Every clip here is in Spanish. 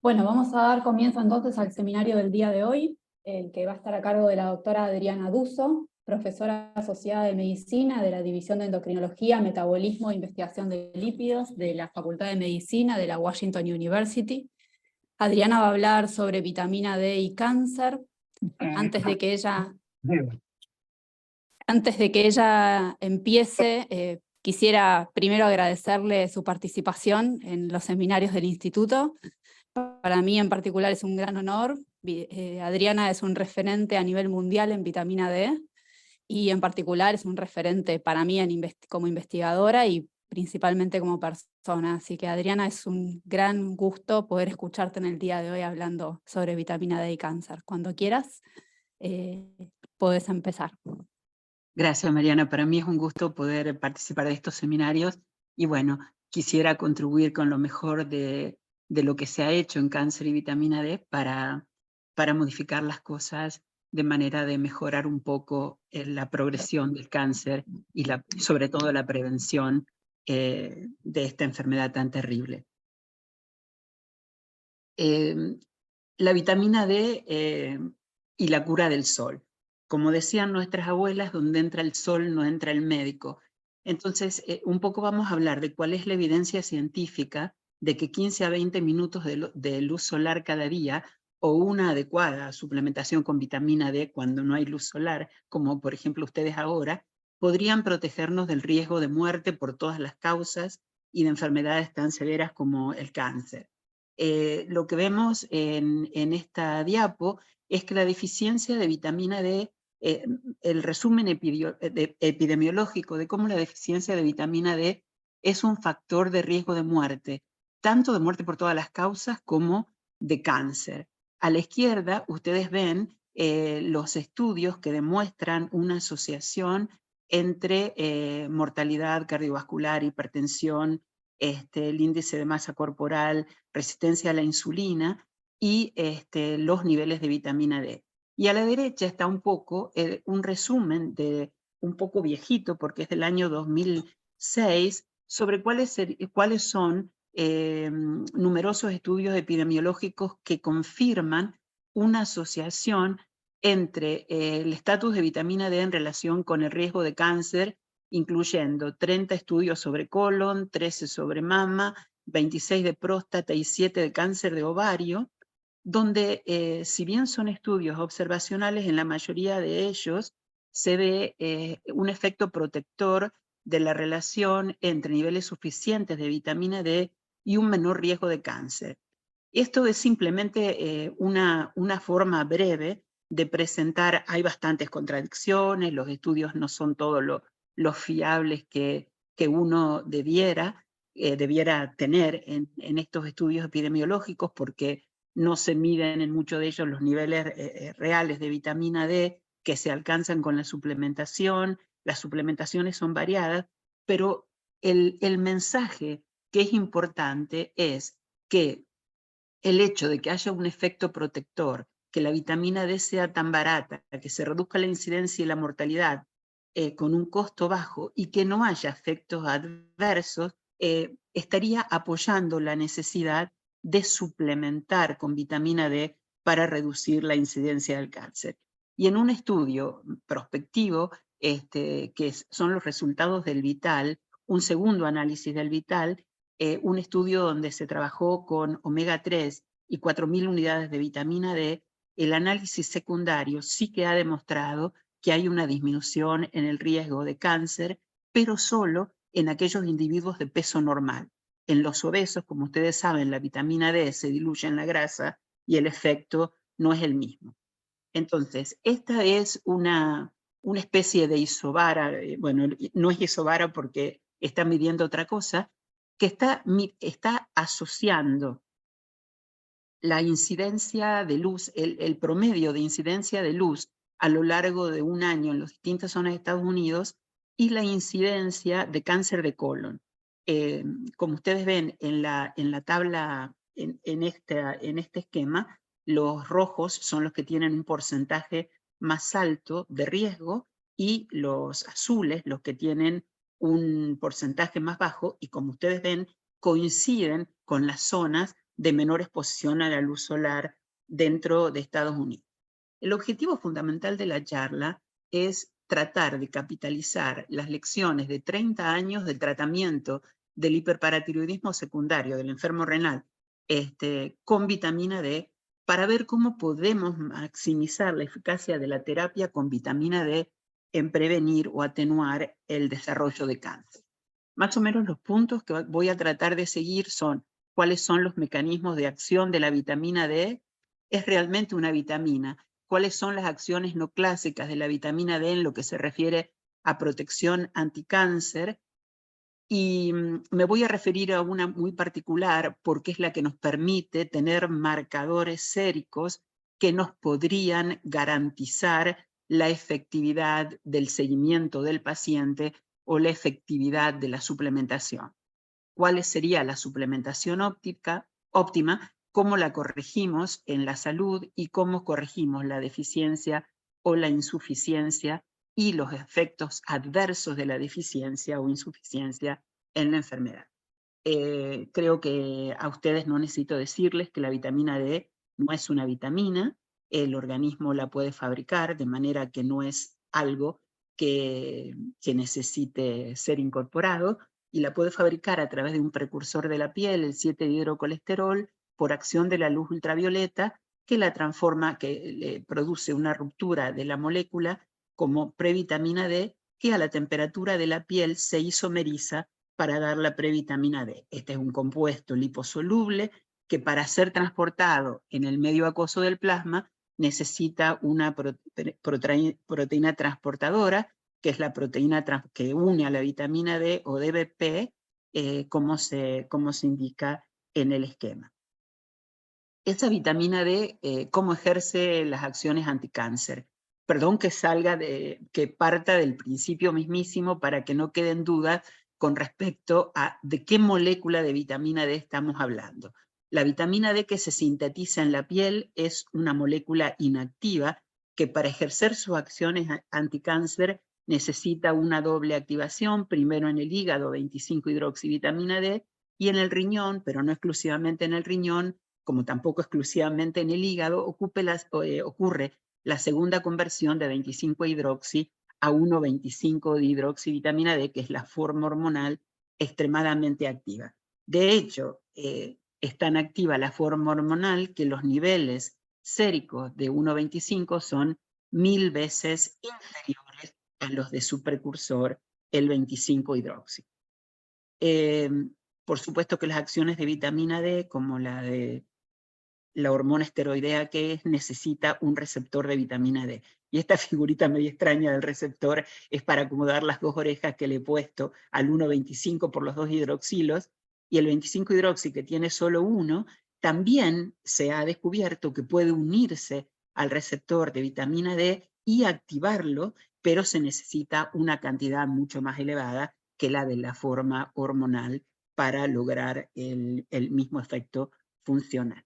Bueno, vamos a dar comienzo entonces al seminario del día de hoy, el que va a estar a cargo de la doctora Adriana Duso, profesora asociada de Medicina de la División de Endocrinología, Metabolismo e Investigación de Lípidos de la Facultad de Medicina de la Washington University. Adriana va a hablar sobre vitamina D y cáncer. Antes de que ella empiece, quisiera primero agradecerle su participación en los seminarios del instituto. Para mí en particular es un gran honor. Adriana es un referente a nivel mundial en vitamina D y en particular es un referente para mí como investigadora y principalmente como persona. Así que Adriana, es un gran gusto poder escucharte en el día de hoy hablando sobre vitamina D y cáncer. Cuando quieras, podés empezar. Gracias, Mariana. Para mí es un gusto poder participar de estos seminarios y bueno, quisiera contribuir con lo mejor de lo que se ha hecho en cáncer y vitamina D para modificar las cosas de manera de mejorar un poco la progresión del cáncer y sobre todo la prevención de esta enfermedad tan terrible. La vitamina D y la cura del sol. Como decían nuestras abuelas, donde entra el sol no entra el médico. Entonces, un poco vamos a hablar de cuál es la evidencia científica de que 15 a 20 minutos de luz solar cada día o una adecuada suplementación con vitamina D cuando no hay luz solar, como por ejemplo ustedes ahora, podrían protegernos del riesgo de muerte por todas las causas y de enfermedades tan severas como el cáncer. Lo que vemos en esta diapo es que la deficiencia de vitamina D, el resumen epidemiológico de cómo la deficiencia de vitamina D es un factor de riesgo de muerte, tanto de muerte por todas las causas como de cáncer. A la izquierda ustedes ven los estudios que demuestran una asociación entre mortalidad cardiovascular, hipertensión, el índice de masa corporal, resistencia a la insulina y los niveles de vitamina D. Y a la derecha está un poco un resumen un poco viejito, porque es del año 2006, sobre cuáles son numerosos estudios epidemiológicos que confirman una asociación entre el estatus de vitamina D en relación con el riesgo de cáncer, incluyendo 30 estudios sobre colon, 13 sobre mama, 26 de próstata y 7 de cáncer de ovario, donde si bien son estudios observacionales, en la mayoría de ellos se ve un efecto protector de la relación entre niveles suficientes de vitamina D y un menor riesgo de cáncer. Esto es simplemente una forma breve de presentar. Hay bastantes contradicciones, los estudios no son todos los fiables que uno debiera tener en estos estudios epidemiológicos, porque no se miden en muchos de ellos los niveles reales de vitamina D que se alcanzan con la suplementación. Las suplementaciones son variadas, pero el mensaje que es importante es que el hecho de que haya un efecto protector, que la vitamina D sea tan barata, que se reduzca la incidencia y la mortalidad con un costo bajo y que no haya efectos adversos, estaría apoyando la necesidad de suplementar con vitamina D para reducir la incidencia del cáncer. Y en un estudio prospectivo, que son los resultados del VITAL, un segundo análisis del VITAL, un estudio donde se trabajó con omega 3 y 4.000 unidades de vitamina D, el análisis secundario sí que ha demostrado que hay una disminución en el riesgo de cáncer, pero solo en aquellos individuos de peso normal. En los obesos, como ustedes saben, la vitamina D se diluye en la grasa y el efecto no es el mismo. Entonces, esta es una especie de isobara, bueno, no es isobara porque está midiendo otra cosa, que está asociando la incidencia de luz, el promedio de incidencia de luz a lo largo de un año en las distintas zonas de Estados Unidos y la incidencia de cáncer de colon. Como ustedes ven en la tabla, en este esquema, los rojos son los que tienen un porcentaje más alto de riesgo y los azules los que tienen un porcentaje más bajo, y como ustedes ven, coinciden con las zonas de menor exposición a la luz solar dentro de Estados Unidos. El objetivo fundamental de la charla es tratar de capitalizar las lecciones de 30 años del tratamiento del hiperparatiroidismo secundario del enfermo renal con vitamina D para ver cómo podemos maximizar la eficacia de la terapia con vitamina D en prevenir o atenuar el desarrollo de cáncer. Más o menos los puntos que voy a tratar de seguir son cuáles son los mecanismos de acción de la vitamina D. ¿Es realmente una vitamina? ¿Cuáles son las acciones no clásicas de la vitamina D en lo que se refiere a protección anticáncer? Y me voy a referir a una muy particular porque es la que nos permite tener marcadores séricos que nos podrían garantizar la efectividad del seguimiento del paciente o la efectividad de la suplementación. ¿Cuál sería la suplementación óptima? ¿Cómo la corregimos en la salud y cómo corregimos la deficiencia o la insuficiencia y los efectos adversos de la deficiencia o insuficiencia en la enfermedad? Creo que a ustedes no necesito decirles que la vitamina D no es una vitamina, el organismo la puede fabricar, de manera que no es algo que necesite ser incorporado, y la puede fabricar a través de un precursor de la piel, el 7-hidrocolesterol, por acción de la luz ultravioleta, que la transforma, que le produce una ruptura de la molécula como previtamina D, que a la temperatura de la piel se isomeriza para dar la previtamina D. Este es un compuesto liposoluble que para ser transportado en el medio acuoso del plasma necesita una proteína transportadora, que es la proteína que une a la vitamina D o DBP, como se indica en el esquema. Esa vitamina D, ¿cómo ejerce las acciones anticáncer? Perdón que que parta del principio mismísimo para que no queden dudas con respecto a de qué molécula de vitamina D estamos hablando. La vitamina D que se sintetiza en la piel es una molécula inactiva que para ejercer sus acciones anticáncer necesita una doble activación, primero en el hígado, 25-hidroxivitamina D, y en el riñón, pero no exclusivamente en el riñón, como tampoco exclusivamente en el hígado, ocurre la segunda conversión de 25-hidroxi a 1,25 de hidroxivitamina D, que es la forma hormonal extremadamente activa. De hecho, es tan activa la forma hormonal que los niveles séricos de 1,25 son 1000 veces inferiores a los de su precursor, el 25-hidroxi. Por supuesto que las acciones de vitamina D, como la de la hormona esteroidea que es, necesita un receptor de vitamina D. Y esta figurita medio extraña del receptor es para acomodar las dos orejas que le he puesto al 1,25 por los dos hidroxilos, y el 25-hidroxi, que tiene solo uno, también se ha descubierto que puede unirse al receptor de vitamina D y activarlo, pero se necesita una cantidad mucho más elevada que la de la forma hormonal para lograr el mismo efecto funcional.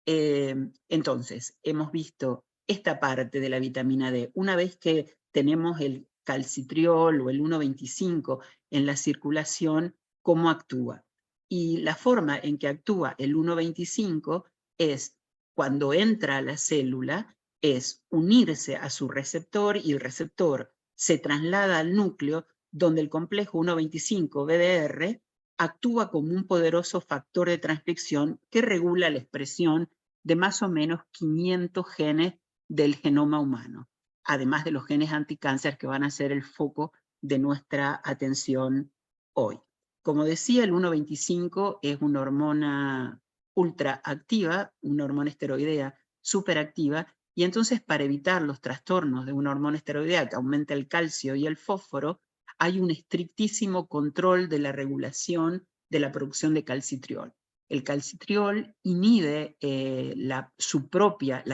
Entonces, hemos visto esta parte de la vitamina D. Una vez que tenemos el calcitriol o el 1,25 en la circulación, ¿cómo actúa? Y la forma en que actúa el 1,25 es, cuando entra a la célula, es unirse a su receptor, y el receptor se traslada al núcleo, donde el complejo 1,25-BDR actúa como un poderoso factor de transcripción que regula la expresión de más o menos 500 genes del genoma humano, además de los genes anticáncer que van a ser el foco de nuestra atención hoy. Como decía, el 1,25 es una hormona ultraactiva, una hormona esteroidea superactiva, y entonces para evitar los trastornos de una hormona esteroidea que aumenta el calcio y el fósforo, hay un estrictísimo control de la regulación de la producción de calcitriol. El calcitriol inhibe la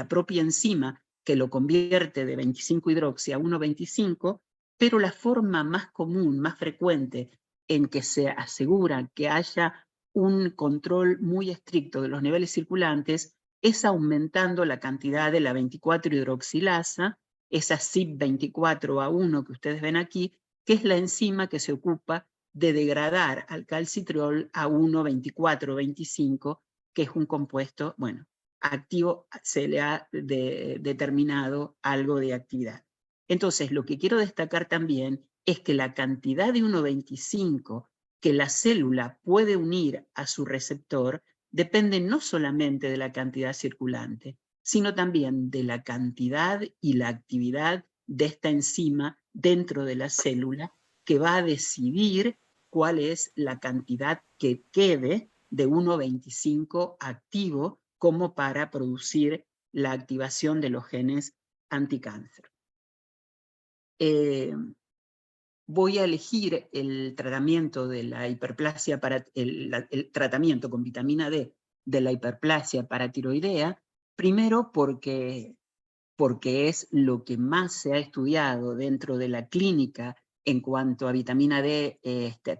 propia enzima que lo convierte de 25-hidroxi a 1,25, pero la forma más común, más frecuente, en que se asegura que haya un control muy estricto de los niveles circulantes es aumentando la cantidad de la 24-hidroxilasa, esa CYP24A1 que ustedes ven aquí, que es la enzima que se ocupa de degradar al calcitriol a 1,24-25 que es un compuesto, bueno, activo, se le ha determinado algo de actividad. Entonces, lo que quiero destacar también es que la cantidad de 1,25 que la célula puede unir a su receptor depende no solamente de la cantidad circulante, sino también de la cantidad y la actividad de esta enzima dentro de la célula, que va a decidir cuál es la cantidad que quede de 1,25 activo como para producir la activación de los genes anticáncer. Voy a elegir el tratamiento de la hiperplasia, el tratamiento con vitamina D de la hiperplasia paratiroidea, primero porque es lo que más se ha estudiado dentro de la clínica en cuanto a vitamina D,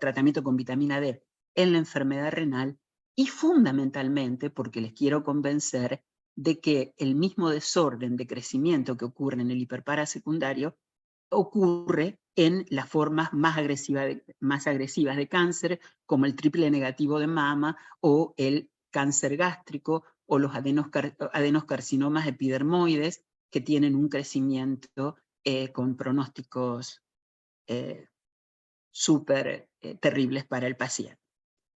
tratamiento con vitamina D en la enfermedad renal, y fundamentalmente porque les quiero convencer de que el mismo desorden de crecimiento que ocurre en el hiperparasecundario ocurre en las formas más agresivas de cáncer, como el triple negativo de mama o el cáncer gástrico o los adenoscarcinomas epidermoides, que tienen un crecimiento con pronósticos súper terribles para el paciente.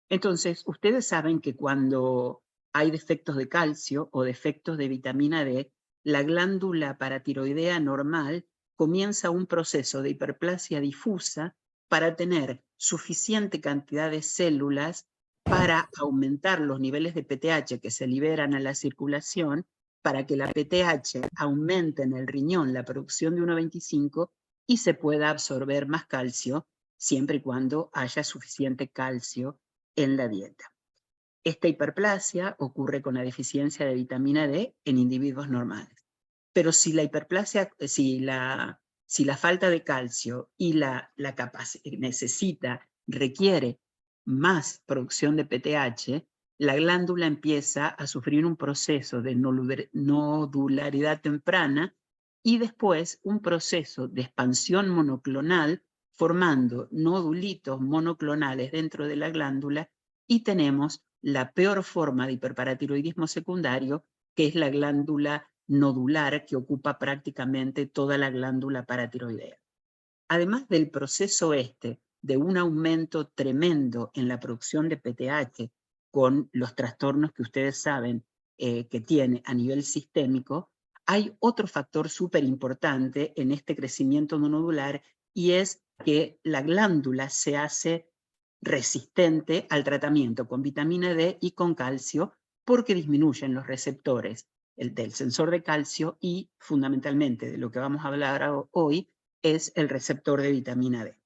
Entonces, ustedes saben que cuando hay defectos de calcio o defectos de vitamina D, la glándula paratiroidea normal comienza un proceso de hiperplasia difusa para tener suficiente cantidad de células para aumentar los niveles de PTH que se liberan a la circulación, para que la PTH aumente en el riñón la producción de 1,25 y se pueda absorber más calcio, siempre y cuando haya suficiente calcio en la dieta. Esta hiperplasia ocurre con la deficiencia de vitamina D en individuos normales. Pero si la hiperplasia, si la falta de calcio y la requiere más producción de PTH, la glándula empieza a sufrir un proceso de nodularidad temprana y después un proceso de expansión monoclonal, formando nodulitos monoclonales dentro de la glándula, y tenemos la peor forma de hiperparatiroidismo secundario, que es la glándula nodular, que ocupa prácticamente toda la glándula paratiroidea. Además del proceso de un aumento tremendo en la producción de PTH, con los trastornos que ustedes saben que tiene a nivel sistémico, hay otro factor súper importante en este crecimiento nodular, y es que la glándula se hace resistente al tratamiento con vitamina D y con calcio, porque disminuyen los receptores del sensor de calcio y, fundamentalmente, de lo que vamos a hablar hoy, es el receptor de vitamina D.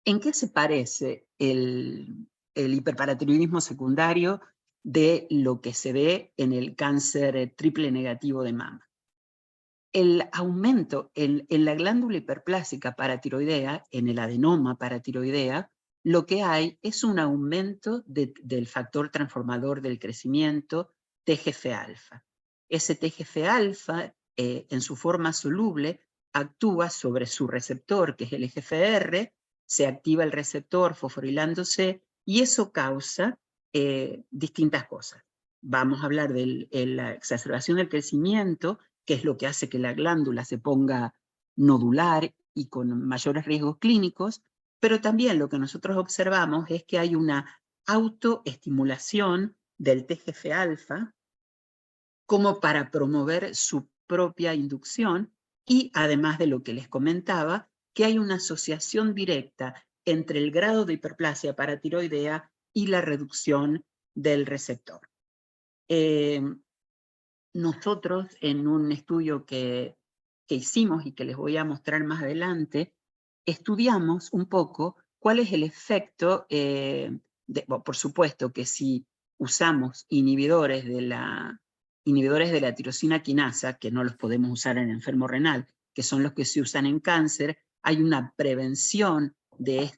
¿En qué se parece el hiperparatiroidismo secundario de lo que se ve en el cáncer triple negativo de mama? El aumento en la glándula hiperplásica paratiroidea, en el adenoma paratiroidea, lo que hay es un aumento del factor transformador del crecimiento, TGF-alfa. Ese TGF-alfa, en su forma soluble, actúa sobre su receptor, que es el EGFR, se activa el receptor fosforilándose, y eso causa distintas cosas. Vamos a hablar de la exacerbación del crecimiento, que es lo que hace que la glándula se ponga nodular y con mayores riesgos clínicos, pero también lo que nosotros observamos es que hay una autoestimulación del TGF-alfa como para promover su propia inducción, y además de lo que les comentaba, que hay una asociación directa entre el grado de hiperplasia paratiroidea y la reducción del receptor. Nosotros, en un estudio que hicimos y que les voy a mostrar más adelante, estudiamos un poco cuál es el efecto, por supuesto que si usamos inhibidores de la tirosina quinasa, que no los podemos usar en enfermo renal, que son los que se usan en cáncer, hay una prevención de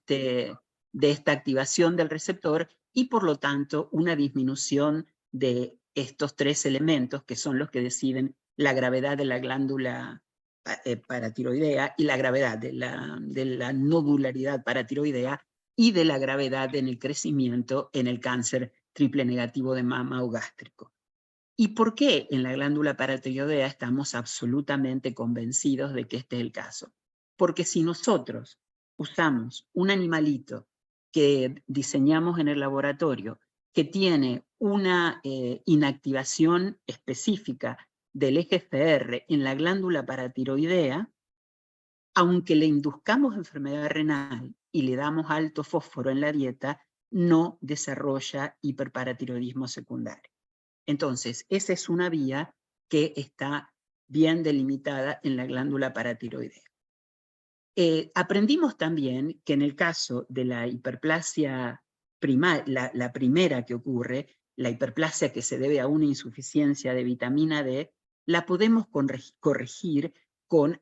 esta activación del receptor, y por lo tanto una disminución de estos tres elementos, que son los que deciden la gravedad de la glándula paratiroidea y la gravedad de la nodularidad paratiroidea y de la gravedad en el crecimiento en el cáncer triple negativo de mama o gástrico. ¿Y por qué en la glándula paratiroidea estamos absolutamente convencidos de que este es el caso? Porque si nosotros usamos un animalito que diseñamos en el laboratorio, que tiene una inactivación específica del EGFR en la glándula paratiroidea, aunque le induzcamos enfermedad renal y le damos alto fósforo en la dieta, no desarrolla hiperparatiroidismo secundario. Entonces, esa es una vía que está bien delimitada en la glándula paratiroidea. Aprendimos también que en el caso de la hiperplasia primaria, la primera que ocurre, la hiperplasia que se debe a una insuficiencia de vitamina D, la podemos corregir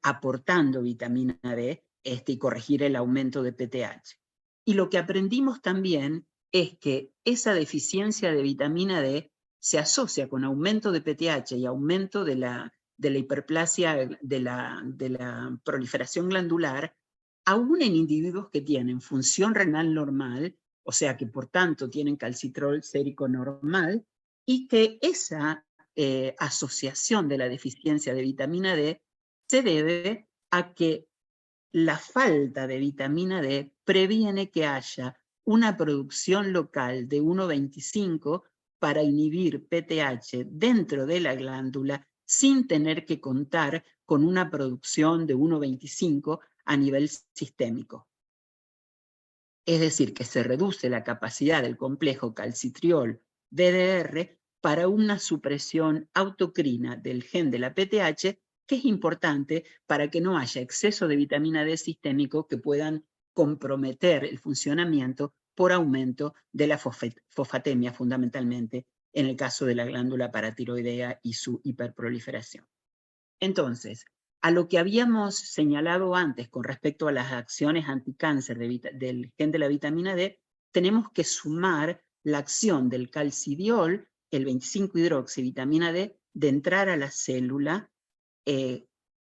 aportando vitamina D y corregir el aumento de PTH. Y lo que aprendimos también es que esa deficiencia de vitamina D se asocia con aumento de PTH y aumento de la hiperplasia, de la proliferación glandular, aún en individuos que tienen función renal normal, o sea que por tanto tienen calcitrol sérico normal, y que esa asociación de la deficiencia de vitamina D se debe a que la falta de vitamina D previene que haya una producción local de 1,25 para inhibir PTH dentro de la glándula sin tener que contar con una producción de 1,25 a nivel sistémico. Es decir, que se reduce la capacidad del complejo calcitriol-DDR para una supresión autocrina del gen de la PTH, que es importante para que no haya exceso de vitamina D sistémico que puedan comprometer el funcionamiento por aumento de la fosfatemia, fundamentalmente en el caso de la glándula paratiroidea y su hiperproliferación. Entonces, a lo que habíamos señalado antes con respecto a las acciones anticáncer del gen de la vitamina D, tenemos que sumar la acción del calcidiol, el 25-hidroxivitamina D, de entrar a la célula,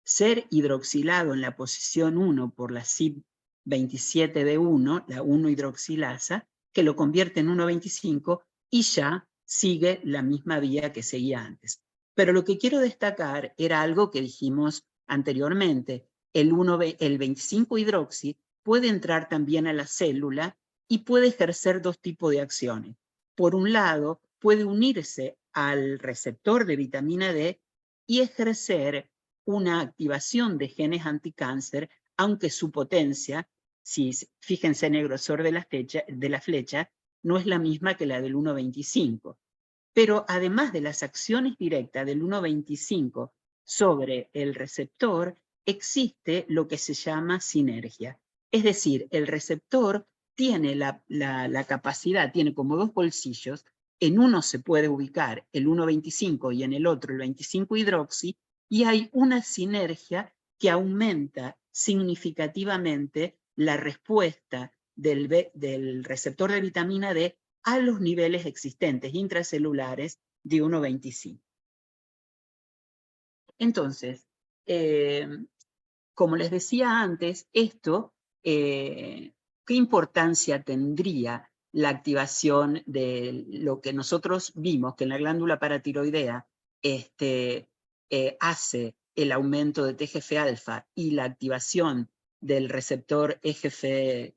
ser hidroxilado en la posición 1 por la CYP27B1, la 1-hidroxilasa, que lo convierte en 1,25 y ya sigue la misma vía que seguía antes. Pero lo que quiero destacar era algo que dijimos anteriormente. El 25-hidroxi puede entrar también a la célula y puede ejercer dos tipos de acciones. Por un lado, puede unirse al receptor de vitamina D y ejercer una activación de genes anticáncer, aunque su potencia, si fíjense en el grosor de la flecha, no es la misma que la del 1,25. Pero además de las acciones directas del 1,25 sobre el receptor, existe lo que se llama sinergia. Es decir, el receptor tiene la capacidad, tiene como dos bolsillos, en uno se puede ubicar el 1,25 y en el otro el 25-hidroxi, y hay una sinergia que aumenta significativamente la respuesta del receptor de vitamina D a los niveles existentes intracelulares de 1,25. Entonces, como les decía antes, esto, ¿qué importancia tendría la activación de lo que nosotros vimos, que en la glándula paratiroidea hace el aumento de TGF-alfa y la activación del receptor EGFR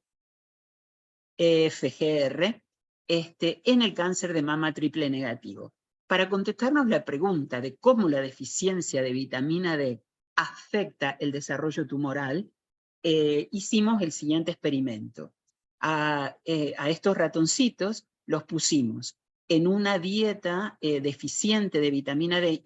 en el cáncer de mama triple negativo? Para contestarnos la pregunta de cómo la deficiencia de vitamina D afecta el desarrollo tumoral, hicimos el siguiente experimento. A estos ratoncitos los pusimos en una dieta deficiente de vitamina D,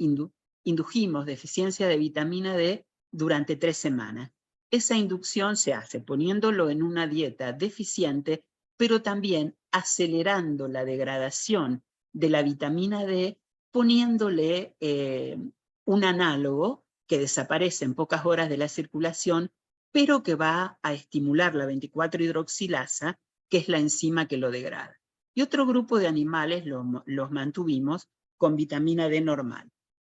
indujimos deficiencia de vitamina D durante 3 semanas. Esa inducción se hace poniéndolo en una dieta deficiente, pero también acelerando la degradación de la vitamina D, poniéndole un análogo que desaparece en pocas horas de la circulación, pero que va a estimular la 24-hidroxilasa, que es la enzima que lo degrada. Y otro grupo de animales los mantuvimos con vitamina D normal.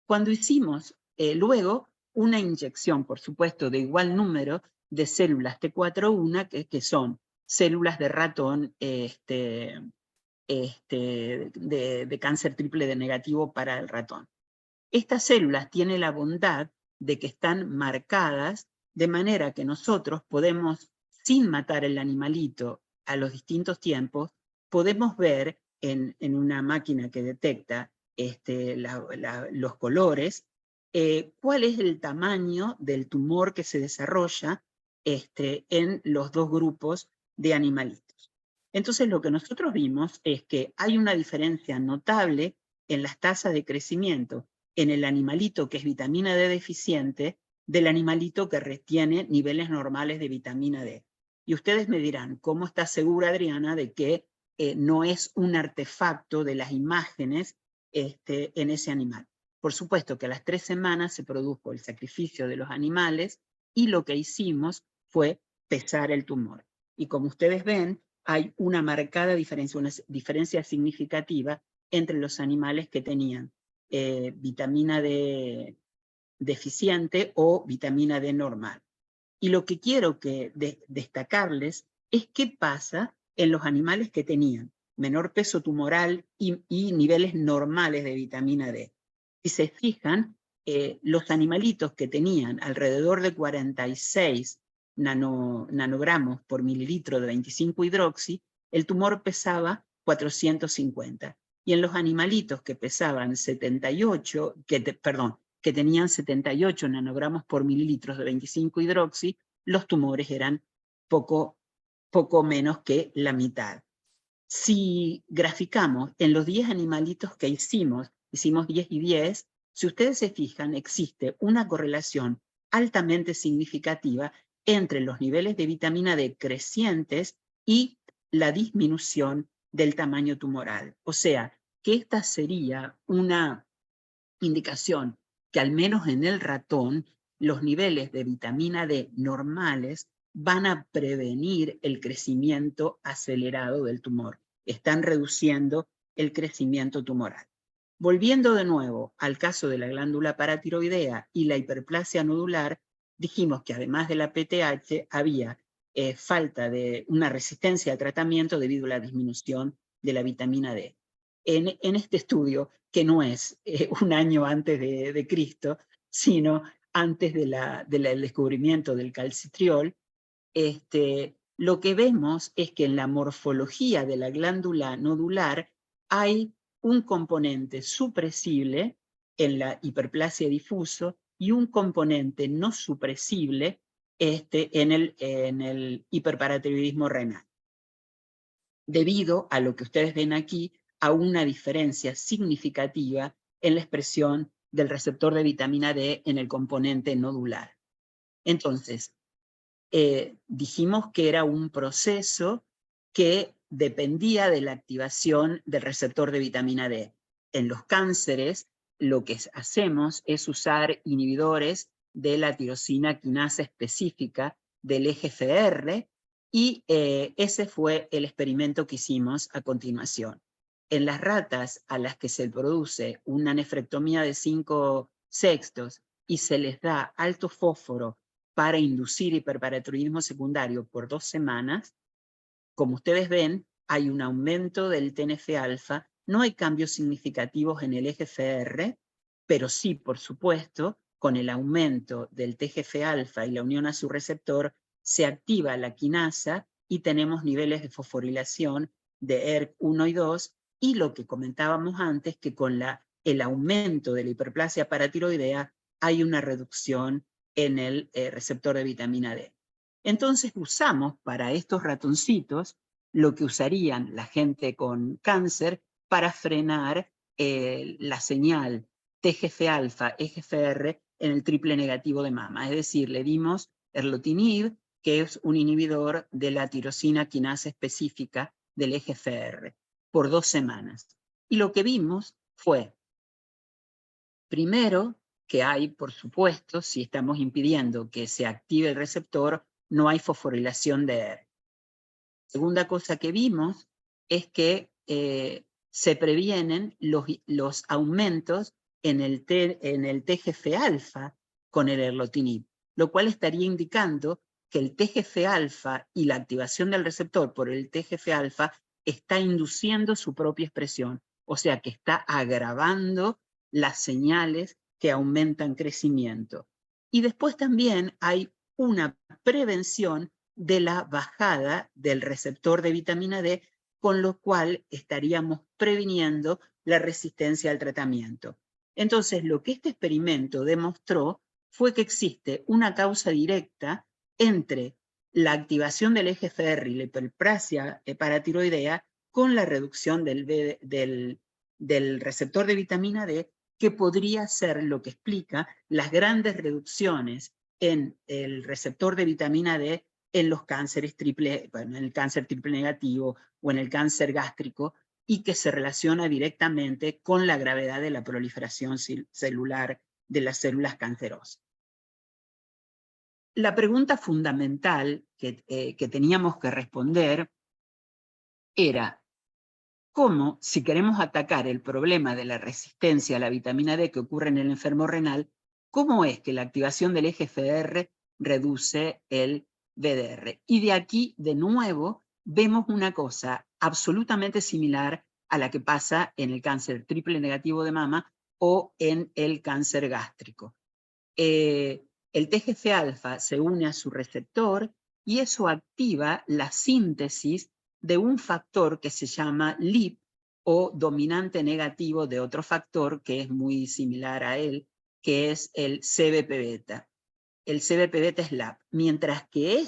Cuando hicimos luego una inyección, por supuesto, de igual número de células T4-1, que son células de ratón de cáncer triple de negativo para el ratón. Estas células tienen la bondad de que están marcadas de manera que nosotros podemos, sin matar el animalito a los distintos tiempos, podemos ver en una máquina que detecta los colores, cuál es el tamaño del tumor que se desarrolla en los dos grupos de animalitos. Entonces lo que nosotros vimos es que hay una diferencia notable en las tasas de crecimiento en el animalito que es vitamina D deficiente del animalito que retiene niveles normales de vitamina D. Y ustedes me dirán, ¿cómo está segura, Adriana, de que no es un artefacto de las imágenes en ese animal? Por supuesto que a las 3 semanas se produjo el sacrificio de los animales y lo que hicimos fue pesar el tumor. Y como ustedes ven, hay una marcada diferencia, una diferencia significativa entre los animales que tenían vitamina D deficiente o vitamina D normal. Y lo que quiero destacarles es qué pasa en los animales que tenían menor peso tumoral y niveles normales de vitamina D. Si se fijan, los animalitos que tenían alrededor de 46 nanogramos por mililitro de 25-hidroxi, el tumor pesaba 450. Y en los animalitos que pesaban 78, que tenían 78 nanogramos por mililitros de 25-hidroxi, los tumores eran poco menos que la mitad. Si graficamos en los 10 animalitos que hicimos 10 y 10, si ustedes se fijan, existe una correlación altamente significativa entre los niveles de vitamina D crecientes y la disminución del tamaño tumoral. O sea, que esta sería una indicación que al menos en el ratón los niveles de vitamina D normales van a prevenir el crecimiento acelerado del tumor. Están reduciendo el crecimiento tumoral. Volviendo de nuevo al caso de la glándula paratiroidea y la hiperplasia nodular, dijimos que además de la PTH había falta de una resistencia al tratamiento debido a la disminución de la vitamina D. En este estudio, que no es un año antes de Cristo, sino antes del descubrimiento del calcitriol, lo que vemos es que en la morfología de la glándula nodular hay un componente supresible en la hiperplasia difuso y un componente no supresible en el hiperparatiroidismo renal. Debido a lo que ustedes ven aquí, a una diferencia significativa en la expresión del receptor de vitamina D en el componente nodular. Entonces, dijimos que era un proceso que dependía de la activación del receptor de vitamina D. En los cánceres, lo que hacemos es usar inhibidores de la tirosina quinasa específica del EGFR, y ese fue el experimento que hicimos a continuación. En las ratas a las que se produce una nefrectomía de 5/6 y se les da alto fósforo para inducir hiperparatiroidismo secundario por 2 semanas, como ustedes ven, hay un aumento del TNF-alfa, no hay cambios significativos en el EGFR, pero sí, por supuesto, con el aumento del TGF-alfa y la unión a su receptor, se activa la quinasa y tenemos niveles de fosforilación de ERK1 y 2, y lo que comentábamos antes, que con el aumento de la hiperplasia paratiroidea hay una reducción en el receptor de vitamina D. Entonces usamos para estos ratoncitos lo que usarían la gente con cáncer para frenar la señal TGF-alfa, EGFR en el triple negativo de mama. Es decir, le dimos erlotinib, que es un inhibidor de la tirosina quinasa específica del EGFR, por 2 semanas. Y lo que vimos fue, primero, que hay, por supuesto, si estamos impidiendo que se active el receptor, no hay fosforilación de ERK. Segunda cosa que vimos es que se previenen los aumentos en el TGF-alfa con el erlotinib, lo cual estaría indicando que el TGF-alfa y la activación del receptor por el TGF-alfa está induciendo su propia expresión, o sea que está agravando las señales que aumentan crecimiento. Y después también hay una prevención de la bajada del receptor de vitamina D, con lo cual estaríamos previniendo la resistencia al tratamiento. Entonces, lo que este experimento demostró fue que existe una causa directa entre la activación del EGFR y la hiperplasia paratiroidea con la reducción del receptor de vitamina D, que podría ser lo que explica las grandes reducciones en el receptor de vitamina D en los cánceres triple, bueno, en el cáncer triple negativo o en el cáncer gástrico, y que se relaciona directamente con la gravedad de la proliferación celular de las células cancerosas. La pregunta fundamental que teníamos que responder era cómo, si queremos atacar el problema de la resistencia a la vitamina D que ocurre en el enfermo renal, cómo es que la activación del EGFR reduce el VDR. Y de aquí, de nuevo, vemos una cosa absolutamente similar a la que pasa en el cáncer triple negativo de mama o en el cáncer gástrico. El TGF-alfa se une a su receptor y eso activa la síntesis de un factor que se llama LIP, o dominante negativo de otro factor que es muy similar a él, que es el CBP-beta. El CBP-beta es LAP. Mientras que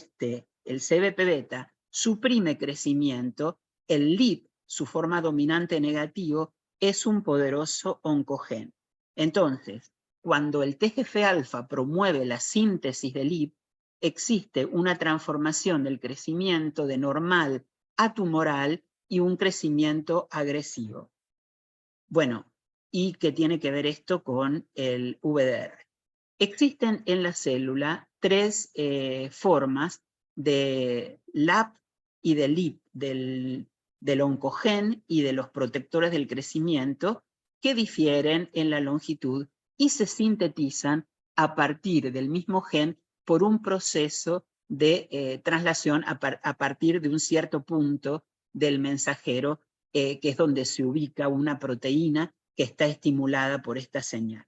el CBP-beta, suprime crecimiento, el LIP, su forma dominante negativo, es un poderoso oncogen. Entonces, cuando el TGF-alfa promueve la síntesis del LIP, existe una transformación del crecimiento de normal a tumoral y un crecimiento agresivo. Bueno, ¿y qué tiene que ver esto con el VDR? Existen en la célula tres formas de LAP y de LIP, del oncogen y de los protectores del crecimiento, que difieren en la longitud y se sintetizan a partir del mismo gen por un proceso de traslación a partir de un cierto punto del mensajero, que es donde se ubica una proteína que está estimulada por esta señal.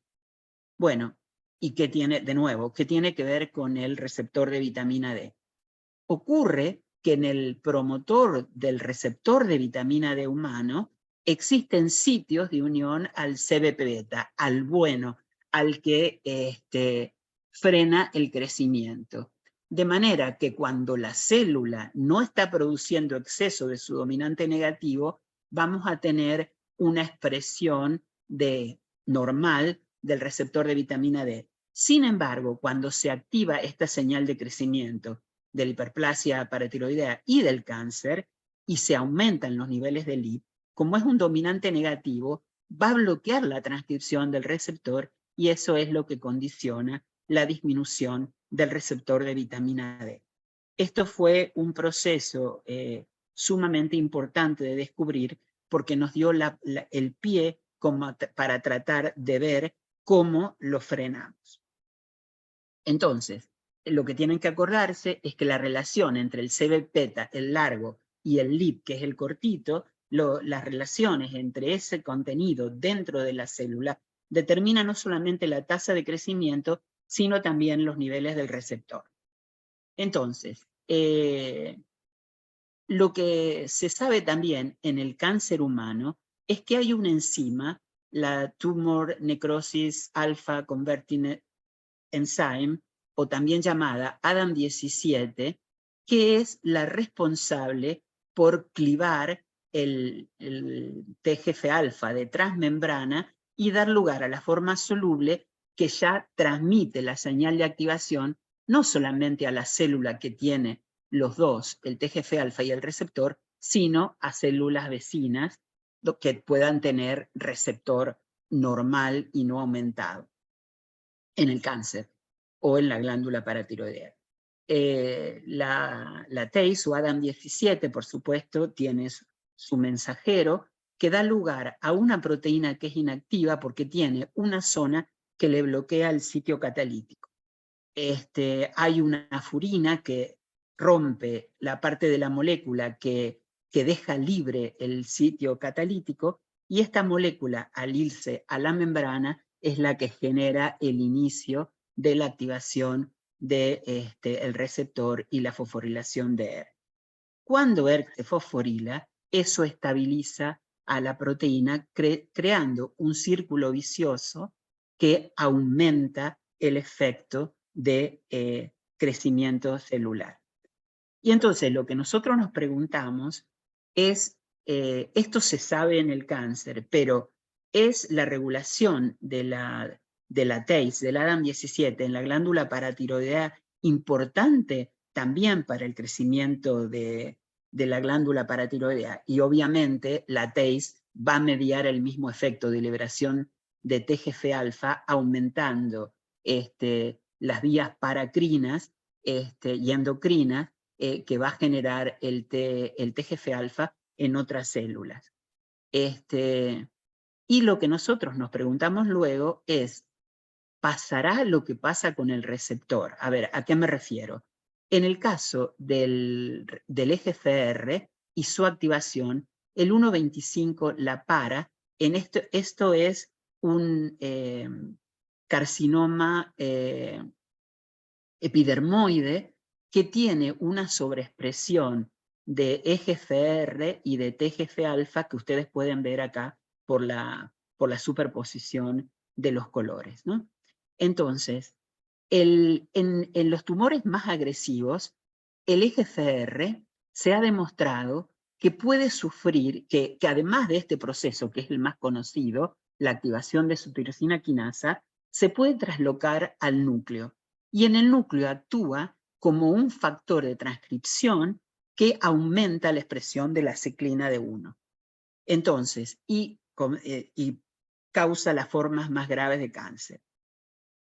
Bueno, ¿y qué tiene, de nuevo, qué tiene que ver con el receptor de vitamina D? Ocurre que en el promotor del receptor de vitamina D humano existen sitios de unión al CBP-beta, al bueno, al que frena el crecimiento. De manera que cuando la célula no está produciendo exceso de su dominante negativo, vamos a tener una expresión normal del receptor de vitamina D. Sin embargo, cuando se activa esta señal de crecimiento de la hiperplasia paratiroidea y del cáncer, y se aumentan los niveles de LIP, como es un dominante negativo, va a bloquear la transcripción del receptor y eso es lo que condiciona la disminución del receptor de vitamina D. Esto fue un proceso sumamente importante de descubrir porque nos dio el pie para tratar de ver cómo lo frenamos. Entonces, lo que tienen que acordarse es que la relación entre el CB-beta, el largo, y el LIP, que es el cortito, las relaciones entre ese contenido dentro de la célula determinan no solamente la tasa de crecimiento, sino también los niveles del receptor. Entonces, lo que se sabe también en el cáncer humano es que hay una enzima, la Tumor Necrosis Alpha Converting Enzyme, o también llamada ADAM17, que es la responsable por clivar el TGF-alfa de transmembrana y dar lugar a la forma soluble que ya transmite la señal de activación no solamente a la célula que tiene los dos, el TGF-alfa y el receptor, sino a células vecinas que puedan tener receptor normal y no aumentado en el cáncer o en la glándula paratiroidea. La TACE o ADAM17, por supuesto, tiene su mensajero que da lugar a una proteína que es inactiva porque tiene una zona que le bloquea el sitio catalítico. Hay una furina que rompe la parte de la molécula que que deja libre el sitio catalítico, y esta molécula, al irse a la membrana, es la que genera el inicio de la activación del receptor y la fosforilación de ERK. Cuando ERK se fosforila, eso estabiliza a la proteína, creando un círculo vicioso que aumenta el efecto de crecimiento celular. Y entonces lo que nosotros nos preguntamos es, esto se sabe en el cáncer, pero ¿es la regulación de la TACE, de la ADAM17 en la glándula paratiroidea importante también para el crecimiento de la glándula paratiroidea? Y obviamente la TACE va a mediar el mismo efecto de liberación de TGF-alfa, aumentando las vías paracrinas y endocrinas, que va a generar el TGF-alfa en otras células. Y lo que nosotros nos preguntamos luego es, ¿pasará lo que pasa con el receptor? A ver, ¿a qué me refiero? En el caso del EGFR y su activación, el 1.25 la para. Esto es un carcinoma epidermoide que tiene una sobreexpresión de EGFR y de TGF-alfa que ustedes pueden ver acá por la superposición de los colores, ¿no? Entonces, en los tumores más agresivos, el EGFR se ha demostrado que puede sufrir, que además de este proceso, que es el más conocido, la activación de su tirosina quinasa, se puede traslocar al núcleo. Y en el núcleo actúa como un factor de transcripción que aumenta la expresión de la ciclina de 1. Entonces, y causa las formas más graves de cáncer.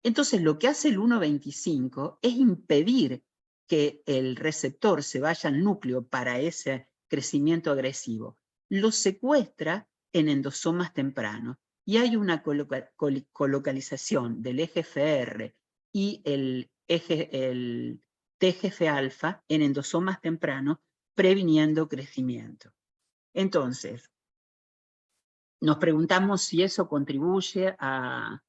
Entonces, lo que hace el 1.25 es impedir que el receptor se vaya al núcleo para ese crecimiento agresivo. Lo secuestra en endosomas tempranos y hay una colocalización del EGFR y el TGF-alfa en endosomas tempranos, previniendo crecimiento. Entonces, nos preguntamos si eso contribuye a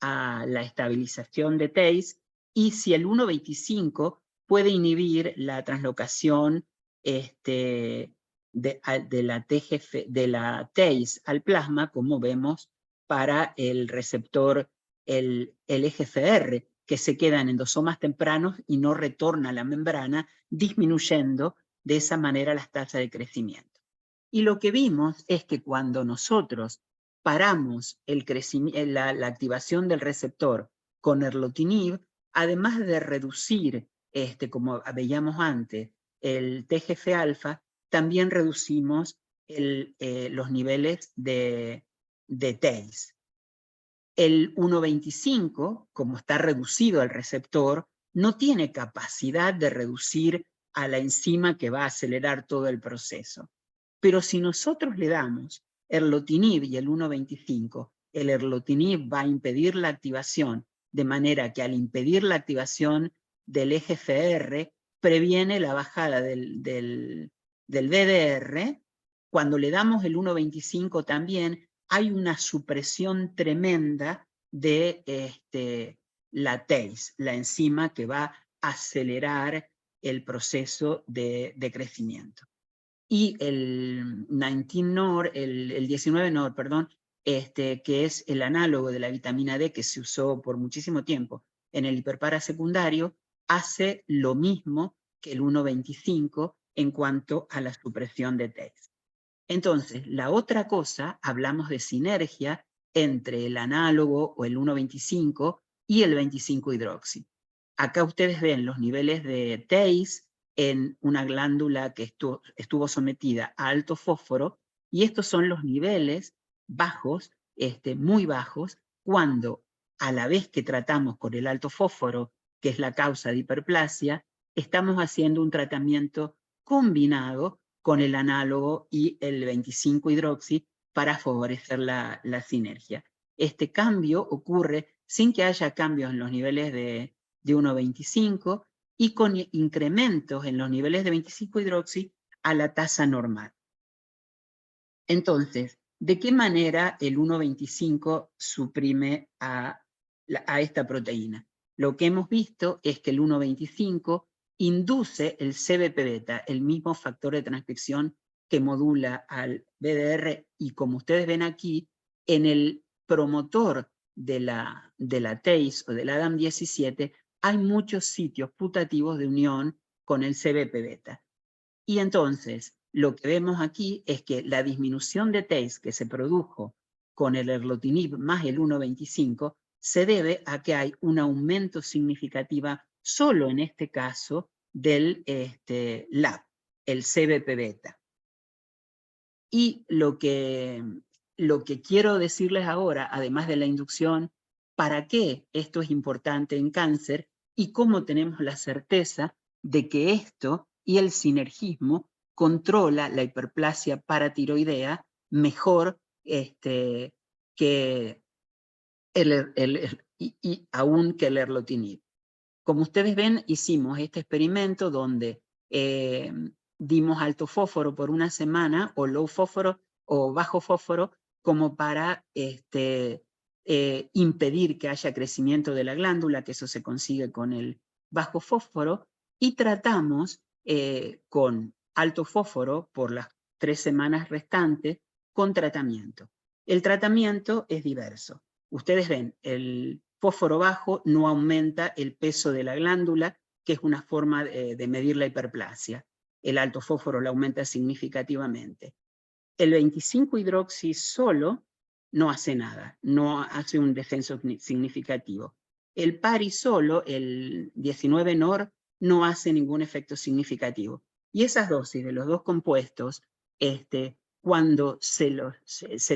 la estabilización de TACE y si el 1.25 puede inhibir la translocación de la TACE al plasma, como vemos para el receptor, el EGFR, que se queda en endosomas tempranos y no retorna a la membrana, disminuyendo de esa manera las tasas de crecimiento. Y lo que vimos es que cuando nosotros paramos la activación del receptor con erlotinib, además de reducir, como veíamos antes, el TGF-alfa, también reducimos los niveles de TACE. El 1.25, como está reducido el receptor, no tiene capacidad de reducir a la enzima que va a acelerar todo el proceso. Pero si nosotros le damos erlotinib y el 1.25, el erlotinib va a impedir la activación, de manera que al impedir la activación del EGFR, previene la bajada del BDR. Cuando le damos el 1.25 también, hay una supresión tremenda de la TACE, la enzima que va a acelerar el proceso de crecimiento. Y el 19-NOR, perdón, que es el análogo de la vitamina D que se usó por muchísimo tiempo en el hiperparasecundario, hace lo mismo que el 1.25 en cuanto a la supresión de TACE. Entonces, la otra cosa, hablamos de sinergia entre el análogo o el 1.25 y el 25-hidroxi. Acá ustedes ven los niveles de TACE en una glándula que estuvo sometida a alto fósforo, y estos son los niveles bajos, muy bajos, cuando a la vez que tratamos con el alto fósforo, que es la causa de hiperplasia, estamos haciendo un tratamiento combinado con el análogo y el 25-hidroxi para favorecer la sinergia. Este cambio ocurre sin que haya cambios en los niveles de 1.25 y con incrementos en los niveles de 25-hidroxi a la tasa normal. Entonces, ¿de qué manera el 1,25 suprime a esta proteína? Lo que hemos visto es que el 1,25 induce el CBP-beta, el mismo factor de transcripción que modula al BDR, y como ustedes ven aquí, en el promotor de la TACE o del ADAM17 hay muchos sitios putativos de unión con el CBP-beta. Y entonces, lo que vemos aquí es que la disminución de TACE que se produjo con el erlotinib más el 1,25 se debe a que hay un aumento significativo solo en este caso del LAB, el CBP-beta. Y lo que quiero decirles ahora, además de la inducción, para qué esto es importante en cáncer y cómo tenemos la certeza de que esto y el sinergismo controla la hiperplasia paratiroidea mejor que aún que el erlotinib. Como ustedes ven, hicimos este experimento donde dimos alto fósforo por una semana, o low fósforo, o bajo fósforo, como para impedir que haya crecimiento de la glándula, que eso se consigue con el bajo fósforo, y tratamos con alto fósforo por las 3 semanas restantes con tratamiento. El tratamiento es diverso. Ustedes ven, el fósforo bajo no aumenta el peso de la glándula, que es una forma de medir la hiperplasia. El alto fósforo lo aumenta significativamente. El 25-hidroxi solo no hace nada, no hace un descenso significativo. El pari solo, el 19-NOR, no hace ningún efecto significativo. Y esas dosis de los dos compuestos, cuando se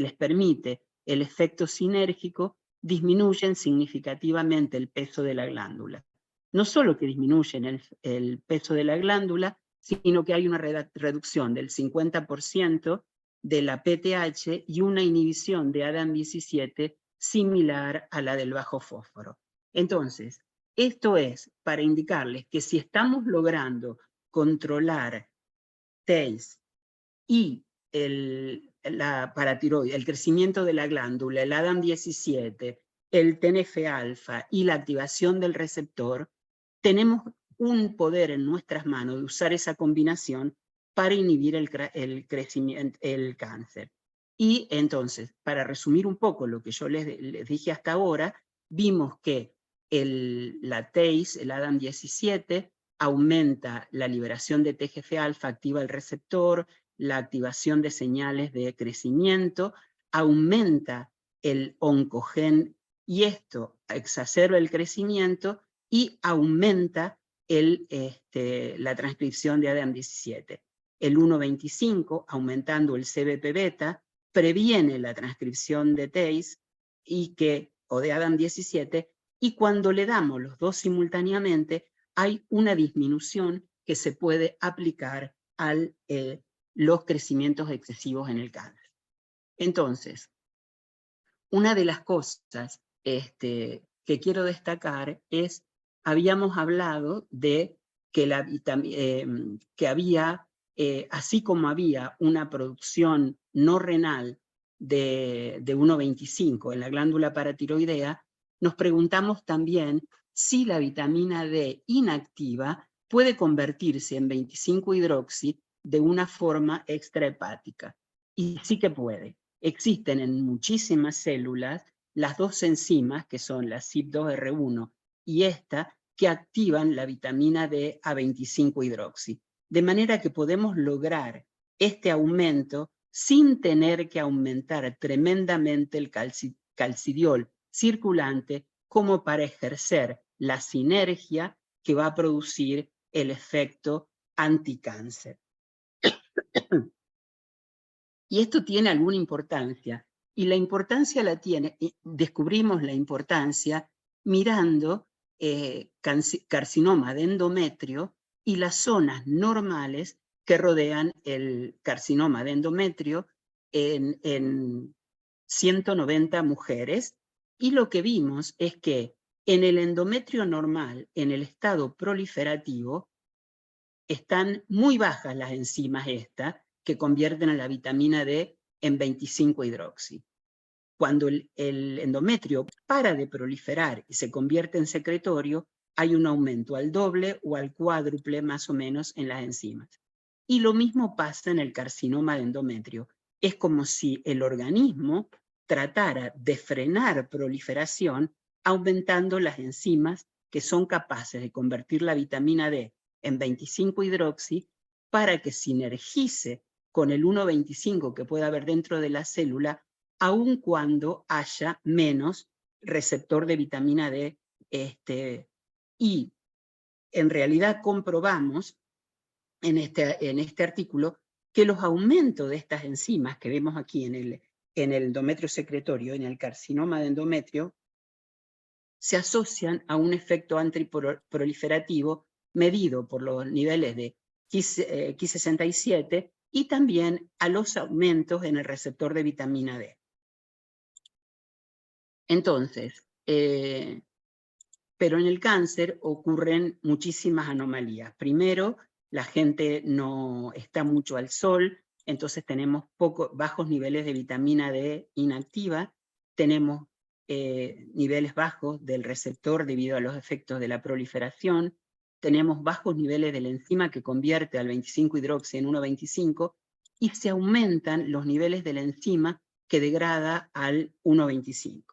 les permite el efecto sinérgico, disminuyen significativamente el peso de la glándula. No solo que disminuyen el peso de la glándula, sino que hay una reducción del 50% de la PTH y una inhibición de ADAM17 similar a la del bajo fósforo. Entonces, esto es para indicarles que si estamos logrando controlar TACE y la paratiroide, el crecimiento de la glándula, el ADAM17, el TNF-alfa y la activación del receptor, tenemos un poder en nuestras manos de usar esa combinación para inhibir el crecimiento, el cáncer. Y entonces, para resumir un poco lo que yo les dije hasta ahora, vimos que la TACE, el ADAM17, aumenta la liberación de TGF-alfa, activa el receptor, la activación de señales de crecimiento, aumenta el oncogen y esto exacerba el crecimiento y aumenta la transcripción de ADAM17. El 1,25, aumentando el CBP-beta, previene la transcripción de TACE o de ADAM17, y cuando le damos los dos simultáneamente, hay una disminución que se puede aplicar a los crecimientos excesivos en el cáncer. Entonces, una de las cosas que quiero destacar es, habíamos hablado de que había, así como había una producción no renal de 1,25 en la glándula paratiroidea, nos preguntamos también si la vitamina D inactiva puede convertirse en 25-hidroxi de una forma extrahepática. Y sí que puede. Existen en muchísimas células las dos enzimas, que son la CYP2R1 y esta, que activan la vitamina D a 25-hidroxi. De manera que podemos lograr este aumento sin tener que aumentar tremendamente el calcidiol circulante, como para ejercer la sinergia que va a producir el efecto anticáncer. Y esto tiene alguna importancia, y la importancia la tiene, descubrimos la importancia mirando carcinoma de endometrio y las zonas normales que rodean el carcinoma de endometrio en 190 mujeres, y lo que vimos es que en el endometrio normal, en el estado proliferativo, están muy bajas las enzimas estas que convierten a la vitamina D en 25-hidroxi. Cuando el endometrio para de proliferar y se convierte en secretorio, hay un aumento al doble o al cuádruple más o menos en las enzimas. Y lo mismo pasa en el carcinoma de endometrio. Es como si el organismo tratara de frenar proliferación aumentando las enzimas que son capaces de convertir la vitamina D en 25-hidroxi para que sinergice con el 1,25 que puede haber dentro de la célula, aun cuando haya menos receptor de vitamina D. Y en realidad comprobamos en este artículo que los aumentos de estas enzimas que vemos aquí en el endometrio secretorio, en el carcinoma de endometrio, se asocian a un efecto antiproliferativo medido por los niveles de Ki67 y también a los aumentos en el receptor de vitamina D. Entonces, pero en el cáncer ocurren muchísimas anomalías. Primero, la gente no está mucho al sol, entonces tenemos bajos niveles de vitamina D inactiva, tenemos niveles bajos del receptor debido a los efectos de la proliferación, tenemos bajos niveles de la enzima que convierte al 25-hidroxi en 1,25 y se aumentan los niveles de la enzima que degrada al 1,25.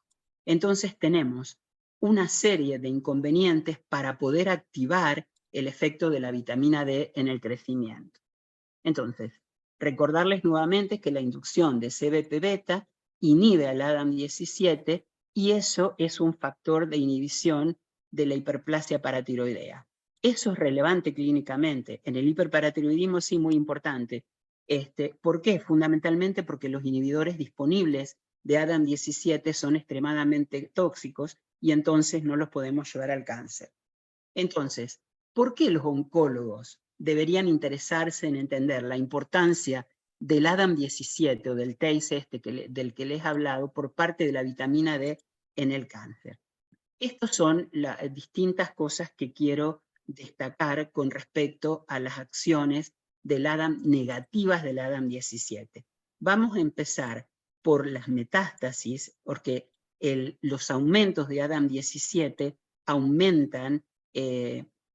Entonces tenemos una serie de inconvenientes para poder activar el efecto de la vitamina D en el crecimiento. Entonces, recordarles nuevamente que la inducción de CBP-beta inhibe al ADAM17 y eso es un factor de inhibición de la hiperplasia paratiroidea. Eso es relevante clínicamente. En el hiperparatiroidismo sí, muy importante. ¿Por qué? Fundamentalmente porque los inhibidores disponibles de ADAM17 son extremadamente tóxicos y entonces no los podemos llevar al cáncer. Entonces, ¿por qué los oncólogos deberían interesarse en entender la importancia del ADAM17 o del TACE del que les he hablado por parte de la vitamina D en el cáncer? Estas son las distintas cosas que quiero destacar con respecto a las acciones del ADAM negativas del ADAM17. Vamos a empezar por las metástasis, porque los aumentos de ADAM17 aumentan,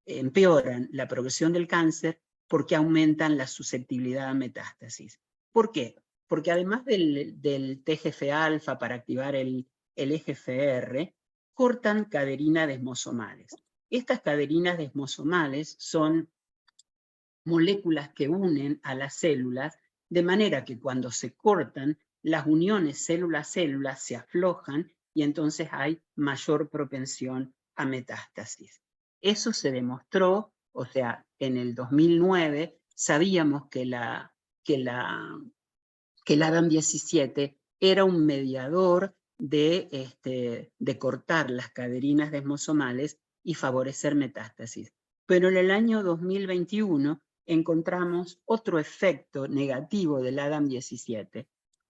empeoran la progresión del cáncer porque aumentan la susceptibilidad a metástasis. ¿Por qué? Porque además del TGF-alfa para activar el EGFR, cortan caderinas desmosomales. Estas caderinas desmosomales son moléculas que unen a las células de manera que cuando se cortan, las uniones célula-célula se aflojan y entonces hay mayor propensión a metástasis. Eso se demostró, o sea, en el 2009 sabíamos que el ADAM17 era un mediador de cortar las caderinas desmosomales y favorecer metástasis. Pero en el año 2021 encontramos otro efecto negativo del ADAM17.